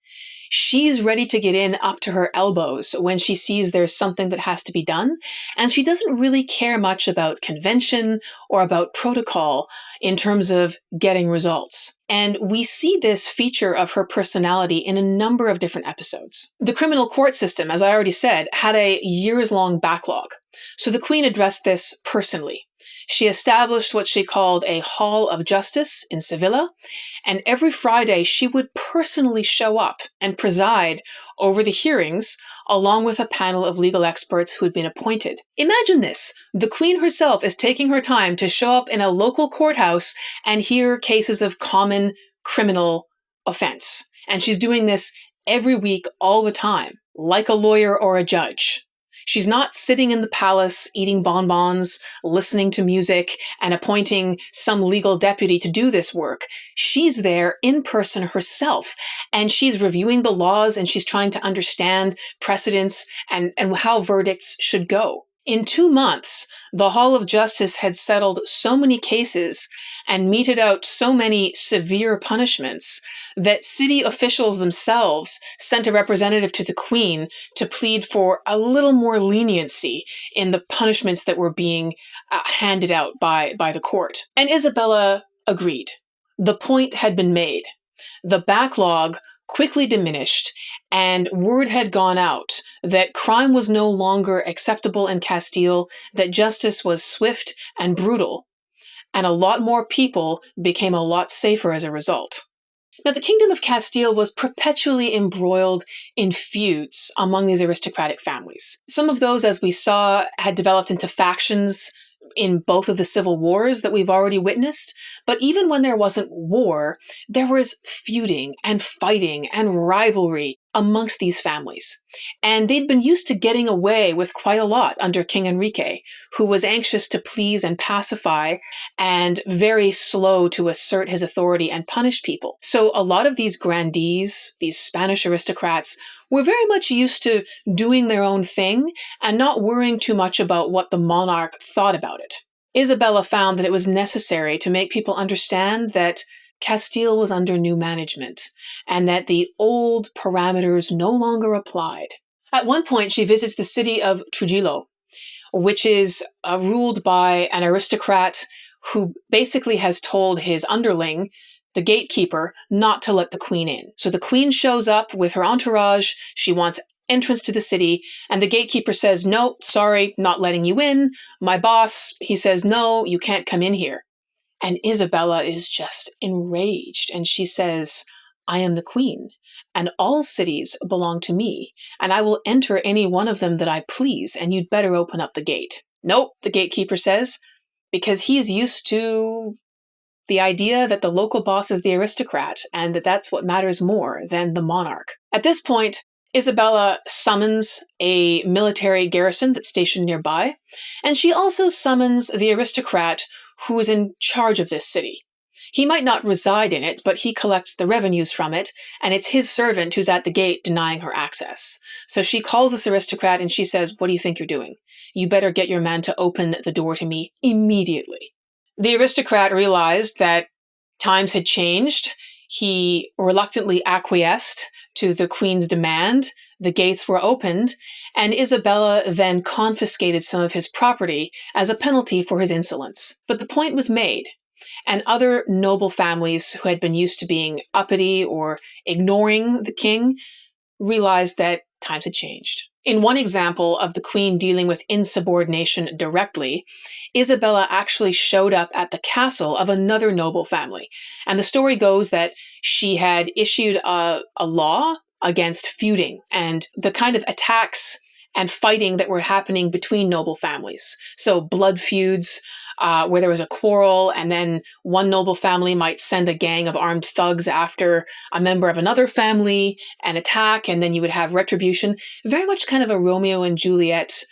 A: She's ready to get in up to her elbows when she sees there's something that has to be done, and she doesn't really care much about convention or about protocol in terms of getting results. And we see this feature of her personality in a number of different episodes. The criminal court system, as I already said, had a years-long backlog, so the queen addressed this personally. She established what she called a Hall of Justice in Sevilla, and every Friday she would personally show up and preside over the hearings along with a panel of legal experts who had been appointed. Imagine this. The Queen herself is taking her time to show up in a local courthouse and hear cases of common criminal offense. And she's doing this every week all the time, like a lawyer or a judge. She's not sitting in the palace, eating bonbons, listening to music, and appointing some legal deputy to do this work. She's there in person herself, and she's reviewing the laws, and she's trying to understand precedents and how verdicts should go. In 2 months, the Hall of Justice had settled so many cases and meted out so many severe punishments that city officials themselves sent a representative to the Queen to plead for a little more leniency in the punishments that were being handed out by the court. And Isabella agreed. The point had been made. The backlog quickly diminished, and word had gone out that crime was no longer acceptable in Castile, that justice was swift and brutal, and a lot more people became a lot safer as a result. Now, the Kingdom of Castile was perpetually embroiled in feuds among these aristocratic families. Some of those, as we saw, had developed into factions in both of the civil wars that we've already witnessed. But even when there wasn't war, there was feuding and fighting and rivalry amongst these families. And they'd been used to getting away with quite a lot under King Enrique, who was anxious to please and pacify and very slow to assert his authority and punish people. So a lot of these grandees, these Spanish aristocrats, were very much used to doing their own thing and not worrying too much about what the monarch thought about it. Isabella found that it was necessary to make people understand that Castile was under new management and that the old parameters no longer applied. At one point, she visits the city of Trujillo, which is ruled by an aristocrat who basically has told his underling, the gatekeeper, not to let the queen in. So the queen shows up with her entourage. She wants entrance to the city, and the gatekeeper says, "No, sorry, not letting you in. My boss, he says, no, you can't come in here." And Isabella is just enraged, and she says, "I am the queen, and all cities belong to me, and I will enter any one of them that I please, and you'd better open up the gate." "Nope," the gatekeeper says, because he's used to the idea that the local boss is the aristocrat, and that that's what matters more than the monarch. At this point, Isabella summons a military garrison that's stationed nearby, and she also summons the aristocrat who is in charge of this city. He might not reside in it, but he collects the revenues from it, and it's his servant who's at the gate denying her access. So she calls this aristocrat and she says, "What do you think you're doing? You better get your man to open the door to me immediately." The aristocrat realized that times had changed. He reluctantly acquiesced to the queen's demand. The gates were opened, and Isabella then confiscated some of his property as a penalty for his insolence. But the point was made, and other noble families who had been used to being uppity or ignoring the king realized that times had changed. In one example of the queen dealing with insubordination directly, Isabella actually showed up at the castle of another noble family. And the story goes that she had issued a law against feuding and the kind of attacks and fighting that were happening between noble families. So blood feuds, where there was a quarrel, and then one noble family might send a gang of armed thugs after a member of another family and attack, and then you would have retribution. Very much kind of a Romeo and Juliet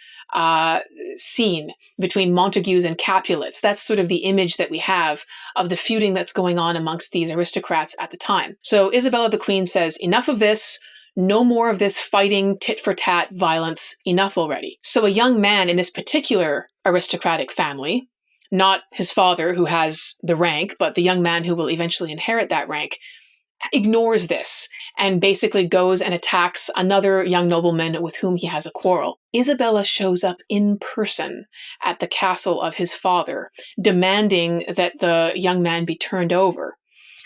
A: scene between Montagues and Capulets. That's sort of the image that we have of the feuding that's going on amongst these aristocrats at the time. So Isabella the Queen says, enough of this. No more of this fighting, tit-for-tat violence, enough already. So a young man in this particular aristocratic family, not his father who has the rank, but the young man who will eventually inherit that rank, ignores this and basically goes and attacks another young nobleman with whom he has a quarrel. Isabella shows up in person at the castle of his father, demanding that the young man be turned over.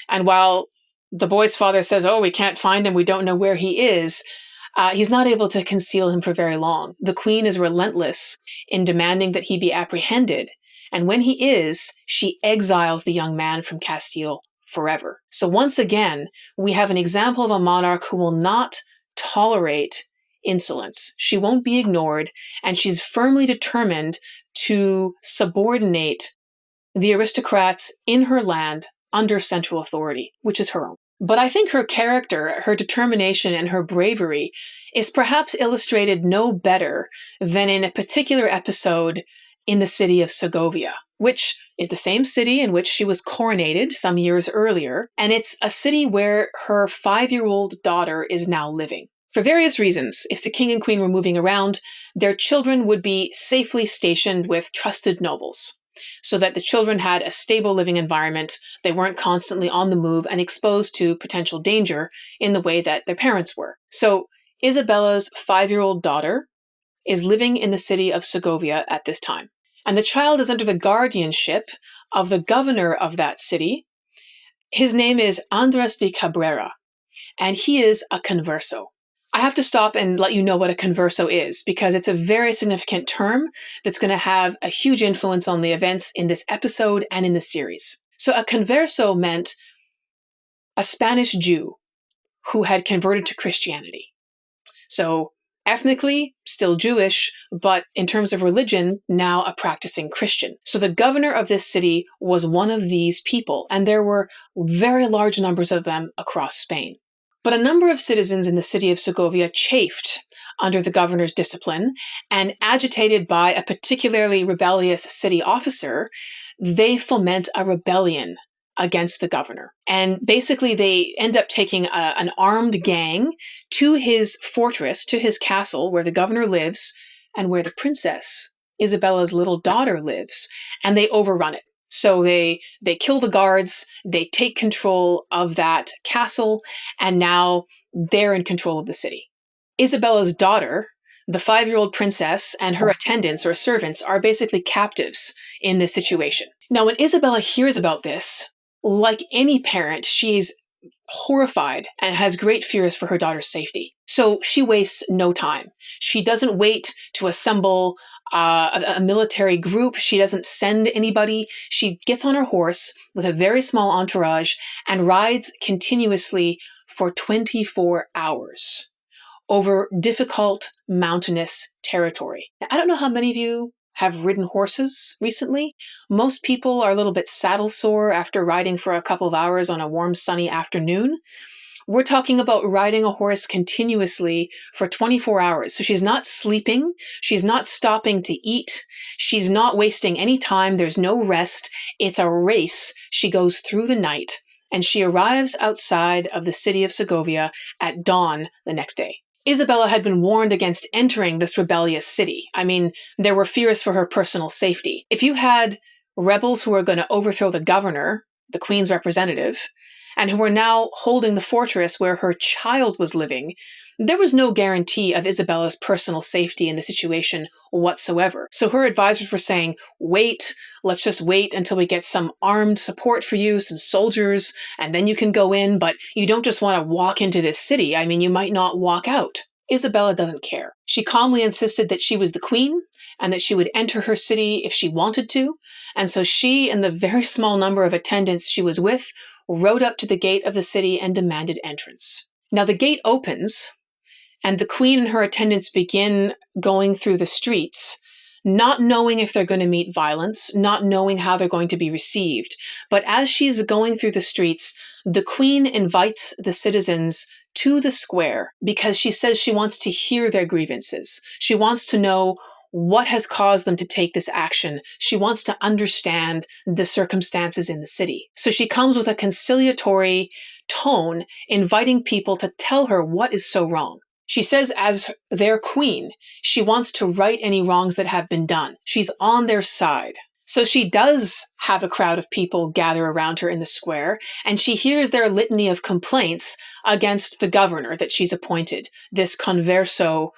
A: And while the boy's father says, oh, we can't find him, we don't know where he is, he's not able to conceal him for very long. The queen is relentless in demanding that he be apprehended. And when he is, she exiles the young man from Castile forever. So once again, we have an example of a monarch who will not tolerate insolence. She won't be ignored, and she's firmly determined to subordinate the aristocrats in her land under central authority, which is her own. But I think her character, her determination, and her bravery is perhaps illustrated no better than in a particular episode in the city of Segovia, which is the same city in which she was coronated some years earlier, and it's a city where her 5-year-old daughter is now living. For various reasons, if the king and queen were moving around, their children would be safely stationed with trusted nobles, so that the children had a stable living environment. They weren't constantly on the move and exposed to potential danger in the way that their parents were. So Isabella's 5-year-old daughter is living in the city of Segovia at this time. And the child is under the guardianship of the governor of that city. His name is Andres de Cabrera, and he is a converso. I have to stop and let you know what a converso is, because it's a very significant term that's going to have a huge influence on the events in this episode and in the series. So a converso meant a Spanish Jew who had converted to Christianity. So ethnically, still Jewish, but in terms of religion, now a practicing Christian. So the governor of this city was one of these people, and there were very large numbers of them across Spain. But a number of citizens in the city of Segovia chafed under the governor's discipline, and agitated by a particularly rebellious city officer, they foment a rebellion against the governor. And basically they end up taking an armed gang to his fortress, to his castle where the governor lives and where the princess, Isabella's little daughter, lives, and they overrun it. So they kill the guards, they take control of that castle, and now they're in control of the city. Isabella's daughter, the 5-year-old princess, and her attendants or servants are basically captives in this situation. Now, when Isabella hears about this, like any parent, she's horrified and has great fears for her daughter's safety. So she wastes no time. She doesn't wait to assemble a military group. She doesn't send anybody. She gets on her horse with a very small entourage and rides continuously for 24 hours over difficult mountainous territory. Now, I don't know how many of you have ridden horses recently. Most people are a little bit saddle sore after riding for a couple of hours on a warm, sunny afternoon. We're talking about riding a horse continuously for 24 hours. So she's not sleeping. She's not stopping to eat. She's not wasting any time. There's no rest. It's a race. She goes through the night, and she arrives outside of the city of Segovia at dawn the next day. Isabella had been warned against entering this rebellious city. I mean, there were fears for her personal safety. If you had rebels who were going to overthrow the governor, the queen's representative, and who were now holding the fortress where her child was living, there was no guarantee of Isabella's personal safety in the situation whatsoever. So her advisors were saying, wait, let's just wait until we get some armed support for you, some soldiers, and then you can go in, but you don't just want to walk into this city. I mean, you might not walk out. Isabella doesn't care. She calmly insisted that she was the queen and that she would enter her city if she wanted to. And so she and the very small number of attendants she was with rode up to the gate of the city and demanded entrance. Now the gate opens, and the queen and her attendants begin going through the streets, not knowing if they're going to meet violence, not knowing how they're going to be received. But as she's going through the streets, the queen invites the citizens to the square because she says she wants to hear their grievances. She wants to know what has caused them to take this action. She wants to understand the circumstances in the city. So she comes with a conciliatory tone, inviting people to tell her what is so wrong. She says, as their queen, she wants to right any wrongs that have been done. She's on their side. So she does have a crowd of people gather around her in the square, and she hears their litany of complaints against the governor that she's appointed, this converso,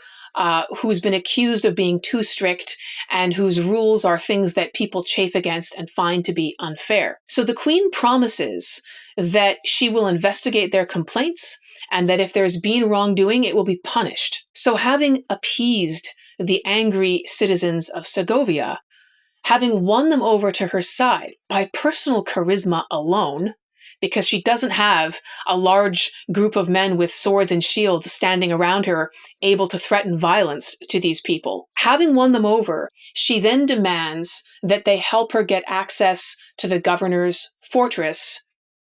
A: who's been accused of being too strict and whose rules are things that people chafe against and find to be unfair. So the queen promises that she will investigate their complaints and that if there's been wrongdoing, it will be punished. So having appeased the angry citizens of Segovia, having won them over to her side by personal charisma alone, because she doesn't have a large group of men with swords and shields standing around her, able to threaten violence to these people. Having won them over, she then demands that they help her get access to the governor's fortress,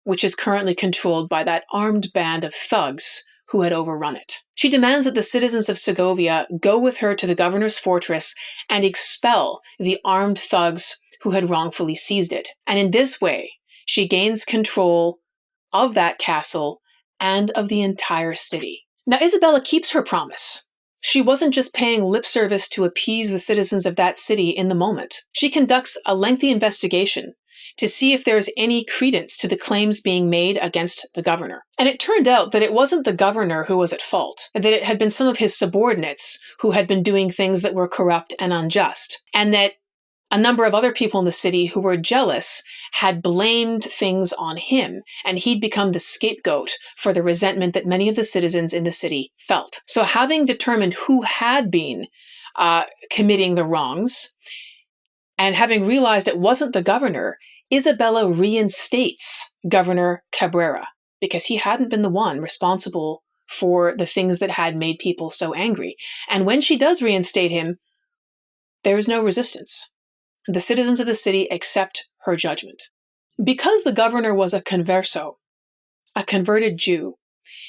A: which is currently controlled by that armed band of thugs who had overrun it. She demands that the citizens of Segovia go with her to the governor's fortress and expel the armed thugs who had wrongfully seized it. And in this way, she gains control of that castle and of the entire city. Now, Isabella keeps her promise. She wasn't just paying lip service to appease the citizens of that city in the moment. She conducts a lengthy investigation to see if there's any credence to the claims being made against the governor. And it turned out that it wasn't the governor who was at fault, that it had been some of his subordinates who had been doing things that were corrupt and unjust, and that a number of other people in the city who were jealous had blamed things on him, and he'd become the scapegoat for the resentment that many of the citizens in the city felt. So having determined who had been committing the wrongs, and having realized it wasn't the governor, Isabella reinstates Governor Cabrera, because he hadn't been the one responsible for the things that had made people so angry. And when she does reinstate him, there's no resistance. The citizens of the city accept her judgment. Because the governor was a converso, a converted Jew,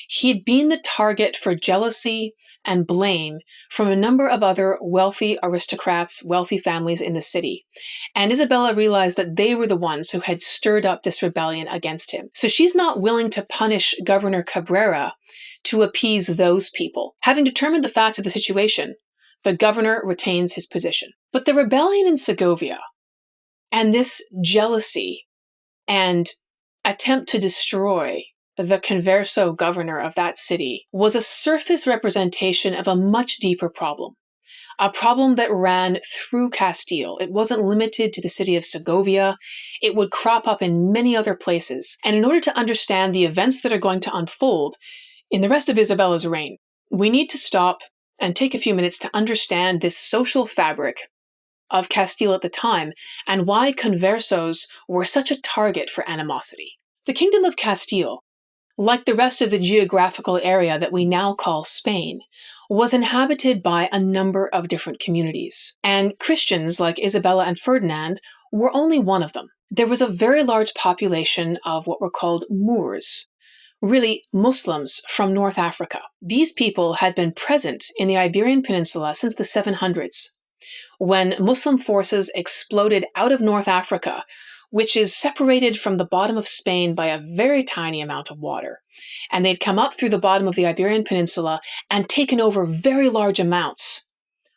A: he'd been the target for jealousy and blame from a number of other wealthy aristocrats, wealthy families in the city. And Isabella realized that they were the ones who had stirred up this rebellion against him. So she's not willing to punish Governor Cabrera to appease those people. Having determined the facts of the situation, the governor retains his position. But the rebellion in Segovia and this jealousy and attempt to destroy the converso governor of that city was a surface representation of a much deeper problem. A problem that ran through Castile. It wasn't limited to the city of Segovia. It would crop up in many other places. And in order to understand the events that are going to unfold in the rest of Isabella's reign, we need to stop and take a few minutes to understand this social fabric of Castile at the time and why conversos were such a target for animosity. The Kingdom of Castile, like the rest of the geographical area that we now call Spain, was inhabited by a number of different communities. And Christians like Isabella and Ferdinand were only one of them. There was a very large population of what were called Moors, really Muslims from North Africa. These people had been present in the Iberian Peninsula since the 700s, when Muslim forces exploded out of North Africa, which is separated from the bottom of Spain by a very tiny amount of water. And they'd come up through the bottom of the Iberian Peninsula and taken over very large amounts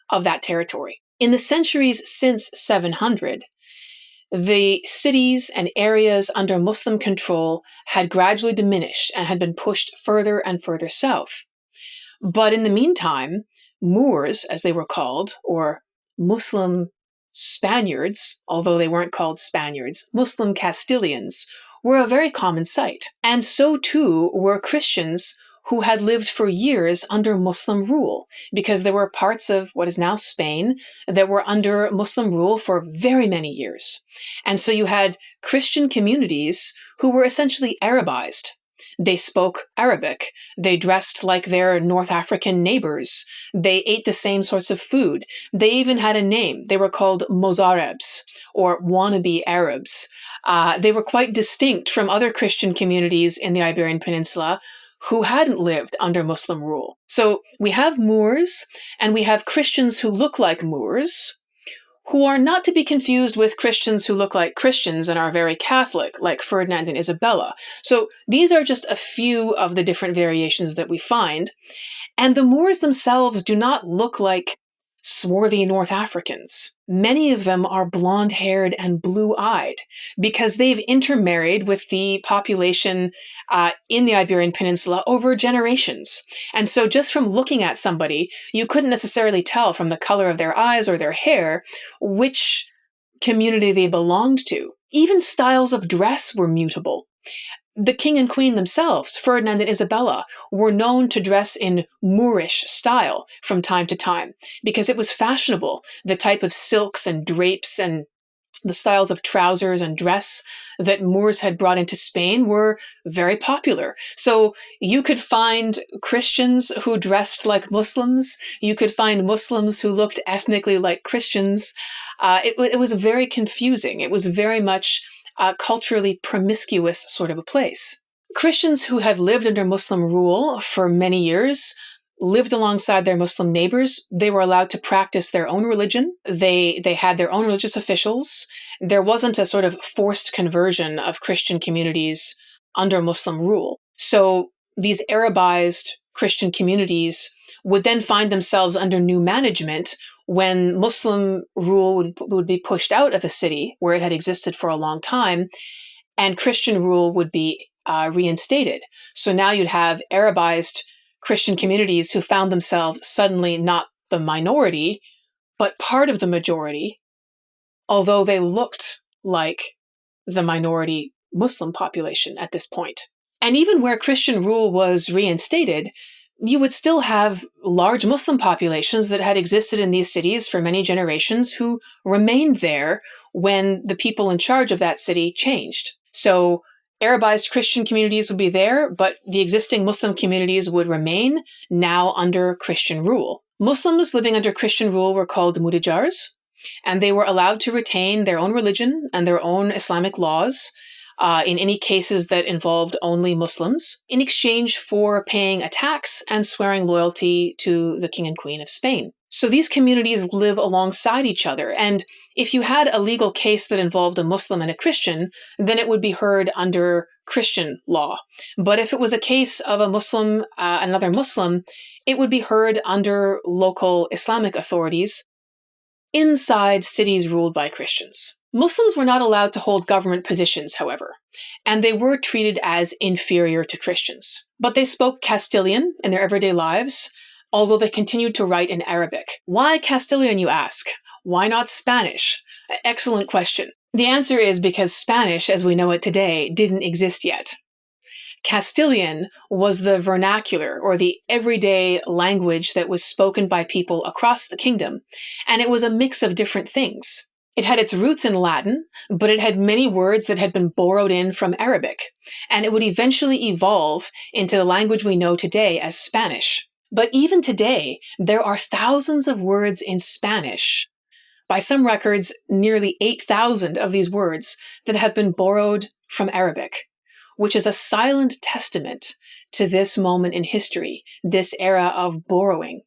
A: of that territory. In the centuries since 700, the cities and areas under Muslim control had gradually diminished and had been pushed further and further south. But in the meantime, Moors, as they were called, or Muslim Spaniards, although they weren't called Spaniards, Muslim Castilians, were a very common sight. And so too were Christians who had lived for years under Muslim rule, because there were parts of what is now Spain that were under Muslim rule for very many years. And so you had Christian communities who were essentially Arabized. They spoke Arabic. They dressed like their North African neighbors. They ate the same sorts of food. They even had a name. They were called Mozarabs, or wannabe Arabs. They were quite distinct from other Christian communities in the Iberian Peninsula who hadn't lived under Muslim rule. So we have Moors and we have Christians who look like Moors, who are not to be confused with Christians who look like Christians and are very Catholic, like Ferdinand and Isabella. So these are just a few of the different variations that we find. And the Moors themselves do not look like swarthy North Africans. Many of them are blonde-haired and blue-eyed because they've intermarried with the population in the Iberian Peninsula over generations. And so just from looking at somebody, you couldn't necessarily tell from the color of their eyes or their hair which community they belonged to. Even styles of dress were mutable. The king and queen themselves, Ferdinand and Isabella, were known to dress in Moorish style from time to time because it was fashionable. The type of silks and drapes and the styles of trousers and dress that Moors had brought into Spain were very popular. So you could find Christians who dressed like Muslims. You could find Muslims who looked ethnically like Christians. It was very confusing. It was very much a culturally promiscuous sort of a place. Christians who had lived under Muslim rule for many years lived alongside their Muslim neighbors. They were allowed to practice their own religion. They had their own religious officials. There wasn't a sort of forced conversion of Christian communities under Muslim rule. So these Arabized Christian communities would then find themselves under new management when Muslim rule would be pushed out of a city where it had existed for a long time, and Christian rule would be reinstated. So now you'd have Arabized Christian communities who found themselves suddenly not the minority, but part of the majority, although they looked like the minority Muslim population at this point. And even where Christian rule was reinstated, you would still have large Muslim populations that had existed in these cities for many generations who remained there when the people in charge of that city changed. So Arabized Christian communities would be there, but the existing Muslim communities would remain now under Christian rule. Muslims living under Christian rule were called mudijars, and they were allowed to retain their own religion and their own Islamic laws in any cases that involved only Muslims, in exchange for paying a tax and swearing loyalty to the King and Queen of Spain. So these communities live alongside each other, and if you had a legal case that involved a Muslim and a Christian, then it would be heard under Christian law. But if it was a case of a Muslim, another Muslim, it would be heard under local Islamic authorities inside cities ruled by Christians. Muslims were not allowed to hold government positions, however, and they were treated as inferior to Christians. But they spoke Castilian in their everyday lives, although they continued to write in Arabic. Why Castilian, you ask? Why not Spanish? Excellent question. The answer is because Spanish, as we know it today, didn't exist yet. Castilian was the vernacular, or the everyday language that was spoken by people across the kingdom, and it was a mix of different things. It had its roots in Latin, but it had many words that had been borrowed in from Arabic, and it would eventually evolve into the language we know today as Spanish. But even today, there are thousands of words in Spanish. By some records, nearly 8,000 of these words that have been borrowed from Arabic, which is a silent testament to this moment in history, this era of borrowing.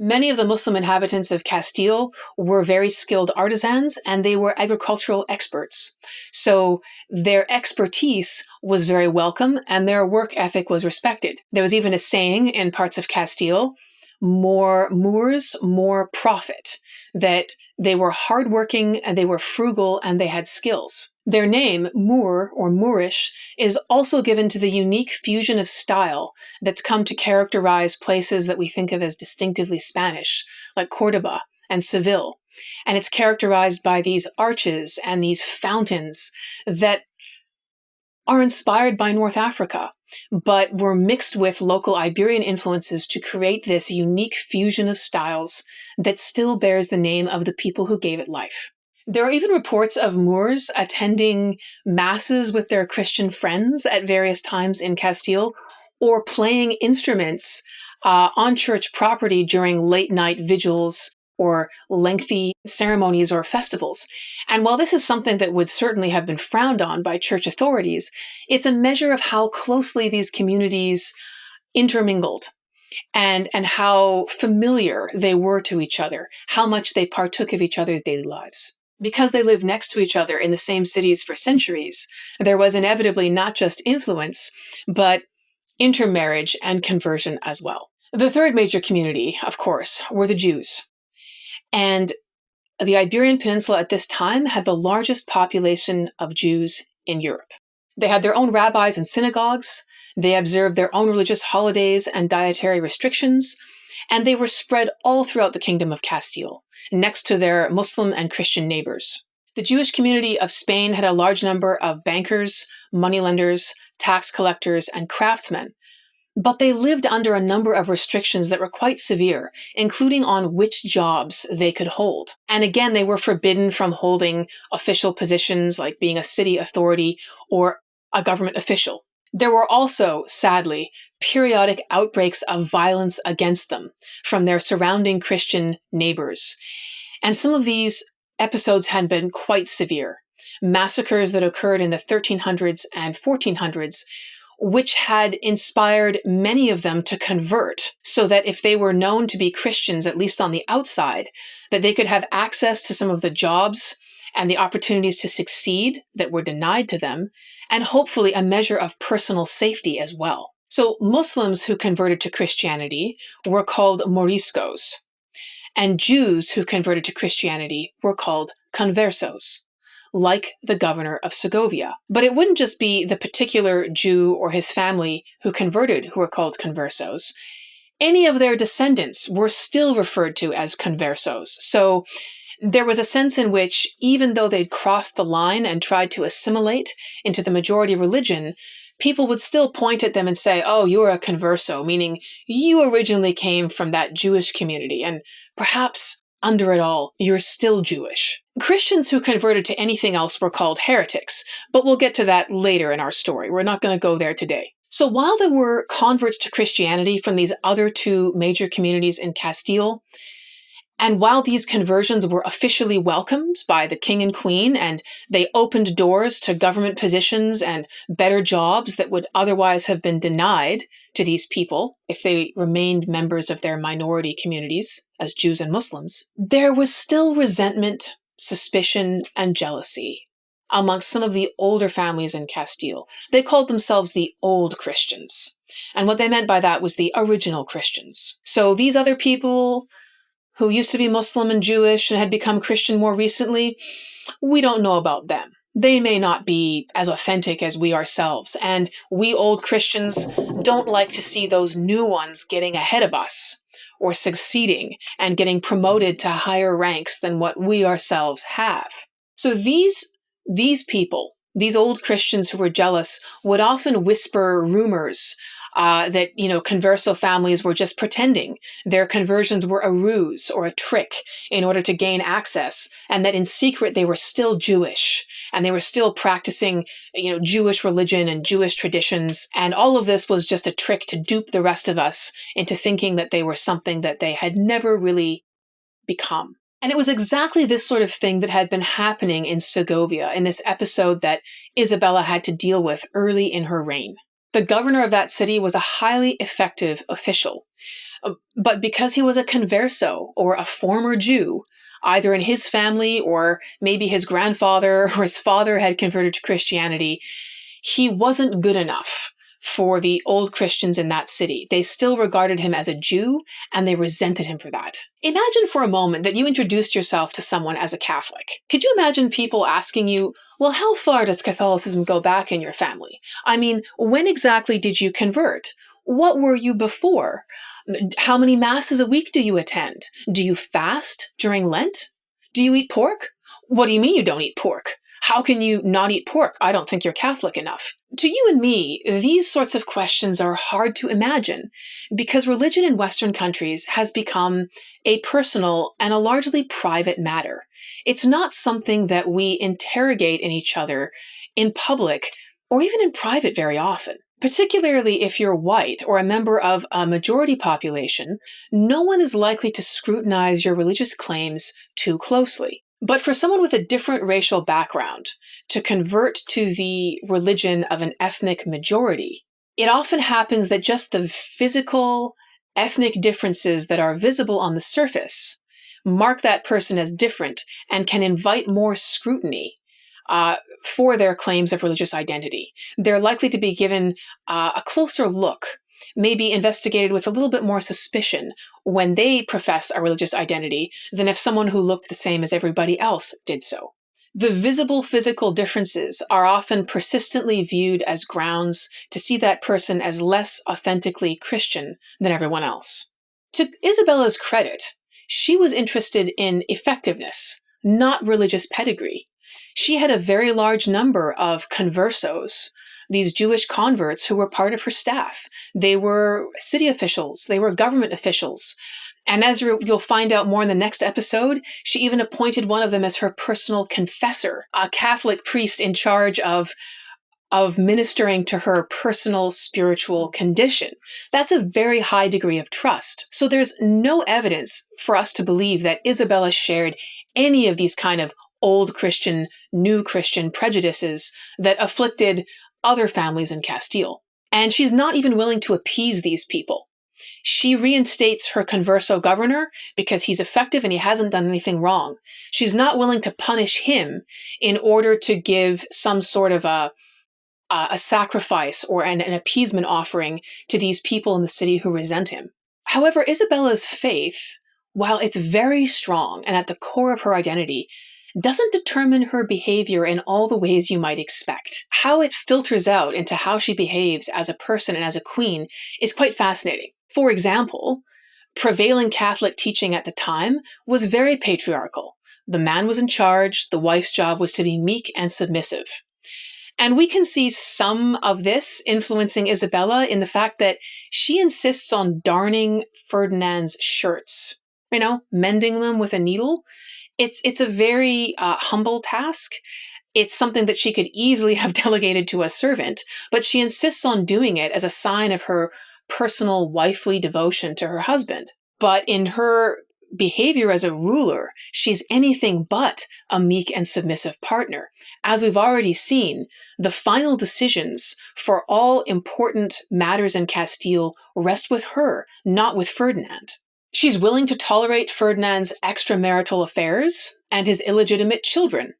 A: Many of the Muslim inhabitants of Castile were very skilled artisans, and they were agricultural experts. So their expertise was very welcome, and their work ethic was respected. There was even a saying in parts of Castile, more Moors, more profit, that they were hardworking, and they were frugal, and they had skills. Their name, Moor or Moorish, is also given to the unique fusion of style that's come to characterize places that we think of as distinctively Spanish, like Cordoba and Seville. And it's characterized by these arches and these fountains that are inspired by North Africa, but were mixed with local Iberian influences to create this unique fusion of styles that still bears the name of the people who gave it life. There are even reports of Moors attending masses with their Christian friends at various times in Castile, or playing instruments on church property during late-night vigils or lengthy ceremonies or festivals. And while this is something that would certainly have been frowned on by church authorities, it's a measure of how closely these communities intermingled, and how familiar they were to each other, how much they partook of each other's daily lives. Because they lived next to each other in the same cities for centuries, there was inevitably not just influence, but intermarriage and conversion as well. The third major community, of course, were the Jews. And the Iberian Peninsula at this time had the largest population of Jews in Europe. They had their own rabbis and synagogues, they observed their own religious holidays and dietary restrictions, and they were spread all throughout the Kingdom of Castile, next to their Muslim and Christian neighbors. The Jewish community of Spain had a large number of bankers, moneylenders, tax collectors, and craftsmen, but they lived under a number of restrictions that were quite severe, including on which jobs they could hold. And again, they were forbidden from holding official positions like being a city authority or a government official. There were also, sadly, periodic outbreaks of violence against them from their surrounding Christian neighbors. And some of these episodes had been quite severe. Massacres that occurred in the 1300s and 1400s, which had inspired many of them to convert, so that if they were known to be Christians, at least on the outside, that they could have access to some of the jobs and the opportunities to succeed that were denied to them, and hopefully a measure of personal safety as well. So Muslims who converted to Christianity were called Moriscos, and Jews who converted to Christianity were called conversos, like the governor of Segovia. But it wouldn't just be the particular Jew or his family who converted who were called conversos. Any of their descendants were still referred to as conversos. So there was a sense in which, even though they'd crossed the line and tried to assimilate into the majority religion, people would still point at them and say, oh, you're a converso, meaning you originally came from that Jewish community, and perhaps under it all, you're still Jewish. Christians who converted to anything else were called heretics, but we'll get to that later in our story. We're not going to go there today. So while there were converts to Christianity from these other two major communities in Castile, and while these conversions were officially welcomed by the king and queen, and they opened doors to government positions and better jobs that would otherwise have been denied to these people if they remained members of their minority communities as Jews and Muslims, there was still resentment, suspicion, and jealousy amongst some of the older families in Castile. They called themselves the Old Christians. And what they meant by that was the original Christians. So these other people who used to be Muslim and Jewish and had become Christian more recently, we don't know about them. They may not be as authentic as we ourselves, and we old Christians don't like to see those new ones getting ahead of us or succeeding and getting promoted to higher ranks than what we ourselves have. So these people, these old Christians who were jealous, would often whisper rumors that, converso families were just pretending. Their conversions were a ruse or a trick in order to gain access, and that in secret they were still Jewish, and they were still practicing, Jewish religion and Jewish traditions. And all of this was just a trick to dupe the rest of us into thinking that they were something that they had never really become. And it was exactly this sort of thing that had been happening in Segovia in this episode that Isabella had to deal with early in her reign. The governor of that city was a highly effective official, but because he was a converso or a former Jew, either in his family or maybe his grandfather or his father had converted to Christianity, he wasn't good enough for the old Christians in that city. They still regarded him as a Jew, and they resented him for that. Imagine for a moment that you introduced yourself to someone as a Catholic. Could you imagine people asking you, well, how far does Catholicism go back in your family? I mean, when exactly did you convert? What were you before? How many masses a week do you attend? Do you fast during Lent? Do you eat pork? What do you mean you don't eat pork? How can you not eat pork? I don't think you're Catholic enough. To you and me, these sorts of questions are hard to imagine because religion in Western countries has become a personal and a largely private matter. It's not something that we interrogate in each other in public or even in private very often. Particularly if you're white or a member of a majority population, no one is likely to scrutinize your religious claims too closely. But for someone with a different racial background to convert to the religion of an ethnic majority, it often happens that just the physical, ethnic differences that are visible on the surface mark that person as different and can invite more scrutiny for their claims of religious identity. They're likely to be given a closer look, maybe investigated with a little bit more suspicion when they profess a religious identity than if someone who looked the same as everybody else did so. The visible physical differences are often persistently viewed as grounds to see that person as less authentically Christian than everyone else. To Isabella's credit, she was interested in effectiveness, not religious pedigree. She had a very large number of conversos, these Jewish converts who were part of her staff. They were city officials, they were government officials. And as you'll find out more in the next episode, she even appointed one of them as her personal confessor, a Catholic priest in charge of ministering to her personal spiritual condition. That's a very high degree of trust. So there's no evidence for us to believe that Isabella shared any of these kind of old Christian, new Christian prejudices that afflicted other families in Castile. And she's not even willing to appease these people. She reinstates her converso governor because he's effective and he hasn't done anything wrong. She's not willing to punish him in order to give some sort of a sacrifice or an appeasement offering to these people in the city who resent him. However, Isabella's faith, while it's very strong and at the core of her identity, doesn't determine her behavior in all the ways you might expect. How it filters out into how she behaves as a person and as a queen is quite fascinating. For example, prevailing Catholic teaching at the time was very patriarchal. The man was in charge, the wife's job was to be meek and submissive. And we can see some of this influencing Isabella in the fact that she insists on darning Ferdinand's shirts, mending them with a needle. It's a very humble task. It's something that she could easily have delegated to a servant, but she insists on doing it as a sign of her personal wifely devotion to her husband. But in her behavior as a ruler, she's anything but a meek and submissive partner. As we've already seen, the final decisions for all important matters in Castile rest with her, not with Ferdinand. She's willing to tolerate Ferdinand's extramarital affairs and his illegitimate children.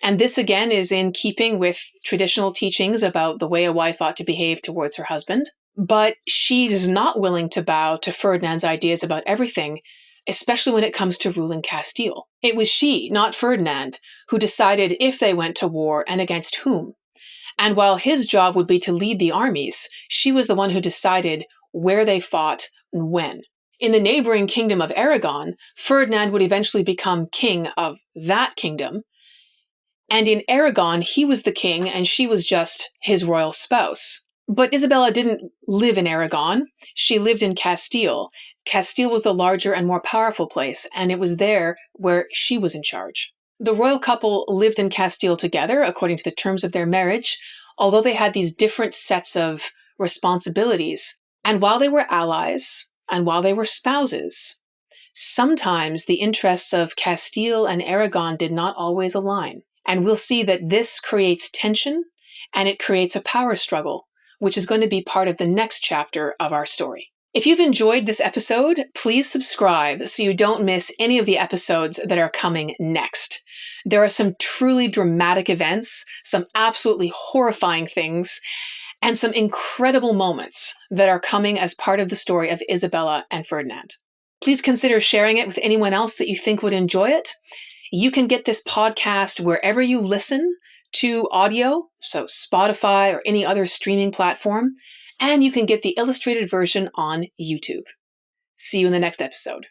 A: And this again is in keeping with traditional teachings about the way a wife ought to behave towards her husband. But she is not willing to bow to Ferdinand's ideas about everything, especially when it comes to ruling Castile. It was she, not Ferdinand, who decided if they went to war and against whom. And while his job would be to lead the armies, she was the one who decided where they fought and when. In the neighboring kingdom of Aragon, Ferdinand would eventually become king of that kingdom. And in Aragon, he was the king and she was just his royal spouse. But Isabella didn't live in Aragon. She lived in Castile. Castile was the larger and more powerful place, and it was there where she was in charge. The royal couple lived in Castile together, according to the terms of their marriage, although they had these different sets of responsibilities. And while they were allies, and while they were spouses, sometimes the interests of Castile and Aragon did not always align. And we'll see that this creates tension, and it creates a power struggle, which is going to be part of the next chapter of our story. If you've enjoyed this episode, please subscribe so you don't miss any of the episodes that are coming next. There are some truly dramatic events, some absolutely horrifying things, and some incredible moments that are coming as part of the story of Isabella and Ferdinand. Please consider sharing it with anyone else that you think would enjoy it. You can get this podcast wherever you listen to audio, so Spotify or any other streaming platform, and you can get the illustrated version on YouTube. See you in the next episode.